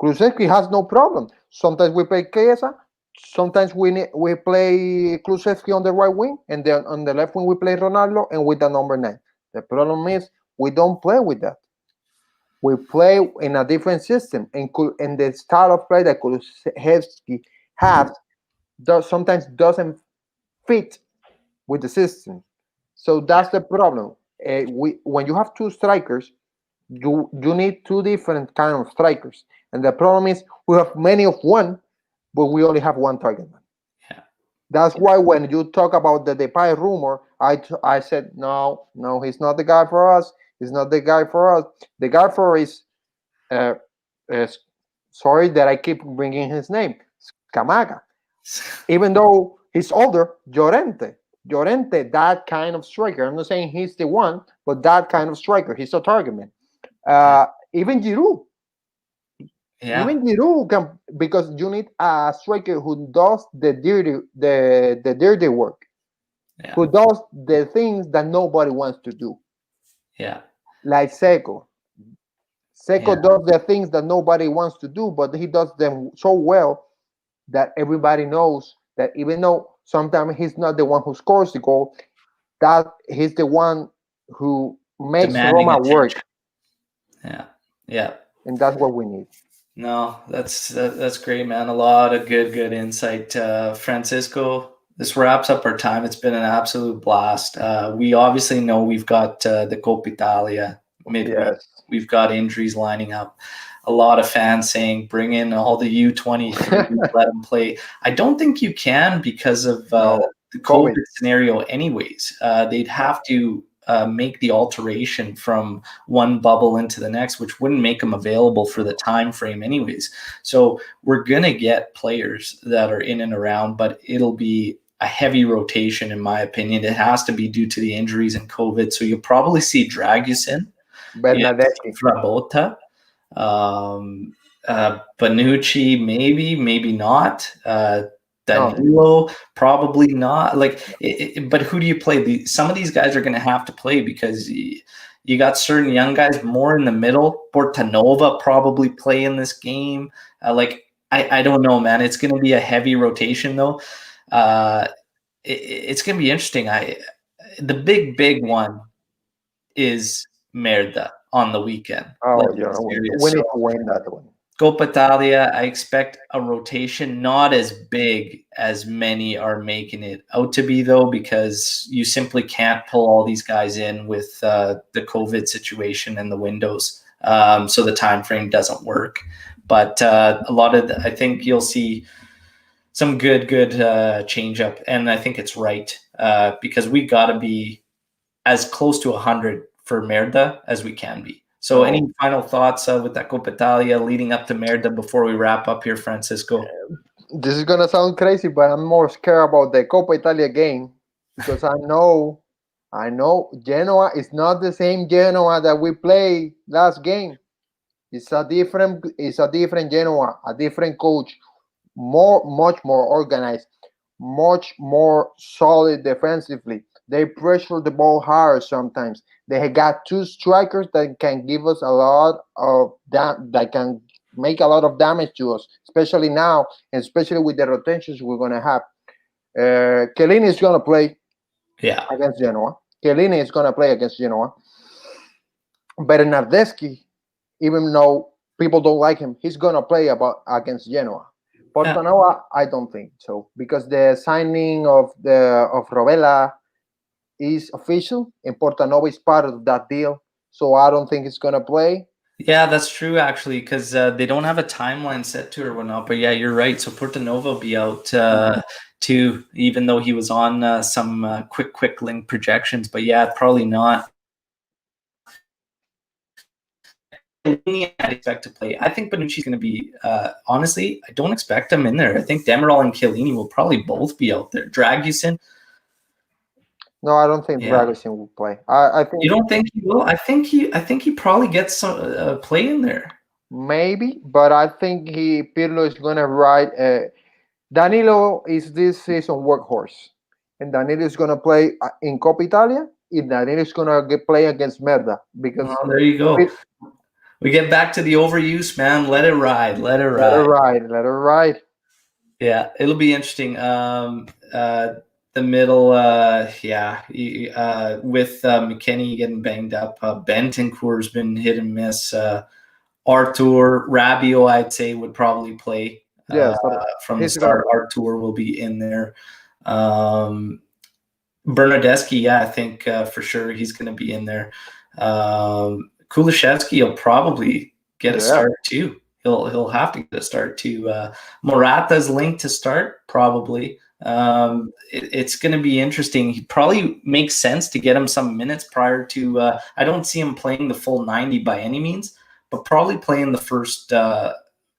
Speaker 2: Kulusevski has no problem. Sometimes we play Chiesa, sometimes we play Kulusevski on the right wing, and then on the left wing we play Ronaldo and with the number 9. The problem is we don't play with that. We play in a different system, and the style of play that Kulusevski has sometimes doesn't fit with the system. So that's the problem. When you have two strikers, you need two different kind of strikers, and the problem is we have many of one, but we only have one target man.
Speaker 1: Yeah.
Speaker 2: That's why when you talk about the Depay rumor, I said no, he's not the guy for us. He's not the guy for us. The guy for is sorry that I keep bringing his name, Scamaga. Even though he's older, Llorente, that kind of striker. I'm not saying he's the one, but that kind of striker. He's a target man. Even Giroud.
Speaker 1: Yeah.
Speaker 2: Even Giroud can, because you need a striker who does the dirty work, who does the things that nobody wants to do.
Speaker 1: Yeah.
Speaker 2: Like Seco. Seco does the things that nobody wants to do, but he does them so well that everybody knows that even though sometimes he's not the one who scores the goal, that he's the one who makes Roma work.
Speaker 1: Yeah.
Speaker 2: And that's what we need.
Speaker 1: No, that's great, man. A lot of good insight. Francisco, this wraps up our time. It's been an absolute blast. We obviously know we've got the Coppa Italia midweek.
Speaker 2: Yes.
Speaker 1: We've got injuries lining up. A lot of fans saying, bring in all the U23, let them play. I don't think you can because of the COVID scenario anyways. They'd have to make the alteration from one bubble into the next, which wouldn't make them available for the time frame anyways. So we're going to get players that are in and around, but it'll be a heavy rotation, in my opinion. It has to be due to the injuries and COVID. So you'll probably see Dragusin,
Speaker 2: Bernadeschi,
Speaker 1: Frabotta, Bonucci, maybe not. Danilo, probably not. But who do you play? Some of these guys are going to have to play because you got certain young guys more in the middle. Portanova probably play in this game. I don't know, man. It's going to be a heavy rotation, though. It's going to be interesting. The big one is Merda on the weekend.
Speaker 2: We need to win that one.
Speaker 1: Coppa Italia, I expect a rotation not as big as many are making it out to be, though, because you simply can't pull all these guys in with the COVID situation and the windows. So the time frame doesn't work. But I think you'll see some good change up, and I think it's right because we got to be as close to 100 for Merda as we can be. So any final thoughts with that Coppa Italia leading up to Merda before we wrap up here, Francisco?
Speaker 2: This is going to sound crazy, but I'm more scared about the Coppa Italia game because I know Genoa is not the same Genoa that we played last game. It's a different Genoa, a different coach, much more organized, much more solid defensively. They pressure the ball hard sometimes. They got two strikers that can give us a lot of that can make a lot of damage to us, especially now, and especially with the rotations we're gonna have. Chiellini is gonna play
Speaker 1: Yeah.
Speaker 2: against Genoa. Chiellini is gonna play against Genoa. Bernardeschi, even though people don't like him, he's gonna play against Genoa. Portanova, I don't think so because the signing of Rovella is official and Portanova is part of that deal. So I don't think he's gonna play.
Speaker 1: Yeah, that's true actually, because they don't have a timeline set to it or whatnot. But yeah, you're right. So Portanova will be out too, even though he was on some quick link projections. But yeah, probably not. I expect to play. I think Bonucci's going to be. Honestly, I don't expect him in there. I think Demiral and Chiellini will probably both be out there. Dragusin.
Speaker 2: No, I don't think Dragusin will play. I think
Speaker 1: you don't think he will. I think he probably gets some play in there.
Speaker 2: Maybe, but I think Pirlo is gonna ride. Danilo is this season workhorse, and Danilo is gonna play in Coppa Italia. And Danilo is gonna play against Merda because.
Speaker 1: There you go. We get back to the overuse, man. Let it ride. Let it ride.
Speaker 2: Let it ride.
Speaker 1: Yeah, it'll be interesting. The middle, with McKennie getting banged up, Bentancur's been hit and miss. Artur Rabiot, I'd say, would probably play from the start. Artur will be in there. Bernardeschi, I think for sure he's going to be in there. Kulishevsky will probably get a start too. He'll have to get a start too. Morata's linked to start probably. It's going to be interesting. He probably makes sense to get him some minutes prior to. I don't see him playing the full 90 by any means, but probably playing the first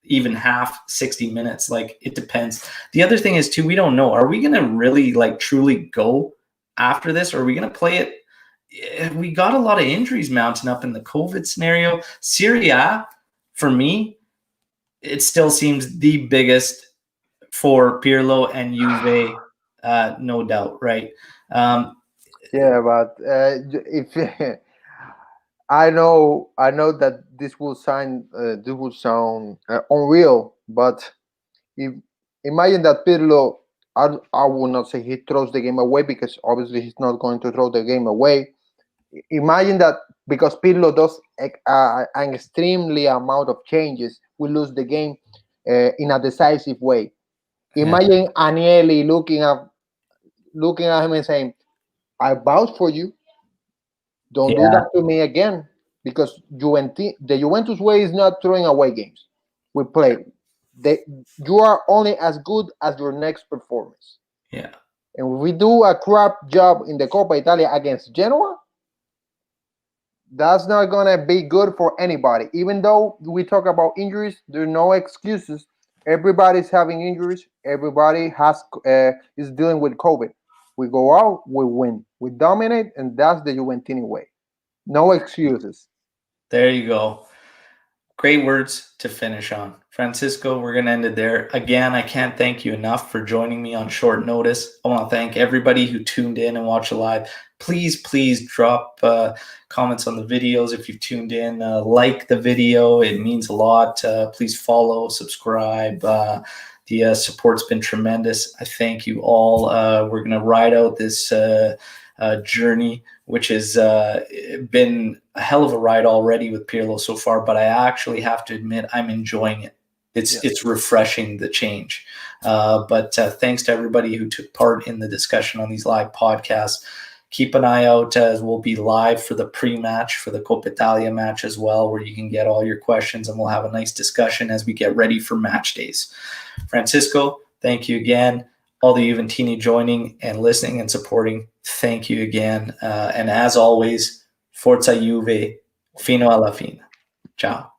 Speaker 1: even half 60 minutes. Like it depends. The other thing is too, we don't know. Are we going to really truly go after this, or are we going to play it? We got a lot of injuries mounting up in the COVID scenario. Serie A, for me, it still seems the biggest for Pirlo and Juve, no doubt, right?
Speaker 2: But if I know that this will sound unreal, but if imagine that Pirlo, I will not say he throws the game away because obviously he's not going to throw the game away. Imagine that because Pirlo does an extremely amount of changes, we lose the game in a decisive way. Imagine Agnelli looking at him and saying, "I vouch for you. Don't do that to me again." Because the Juventus way is not throwing away games. We play. You are only as good as your next performance.
Speaker 1: Yeah.
Speaker 2: And if we do a crap job in the Coppa Italia against Genoa, that's not going to be good for anybody. Even though we talk about injuries, there are no excuses. Everybody's having injuries. Everybody is dealing with COVID. We go out, we win, we dominate, and that's the Juventini way. No excuses.
Speaker 1: There you go. Great words to finish on. Francisco, we're going to end it there. Again, I can't thank you enough for joining me on short notice. I want to thank everybody who tuned in and watched it live. Please drop comments on the videos if you've tuned in. Like the video. It means a lot. Please follow, subscribe. The support's been tremendous. I thank you all. We're going to ride out this journey, which has been a hell of a ride already with Pirlo so far, but I actually have to admit I'm enjoying it. It's refreshing, the change. But thanks to everybody who took part in the discussion on these live podcasts. Keep an eye out as we'll be live for the pre-match for the Coppa Italia match as well, where you can get all your questions and we'll have a nice discussion as we get ready for match days. Francisco, thank you again. All the Juventini joining and listening and supporting, thank you again. And as always, Forza Juve, fino alla fine. Ciao.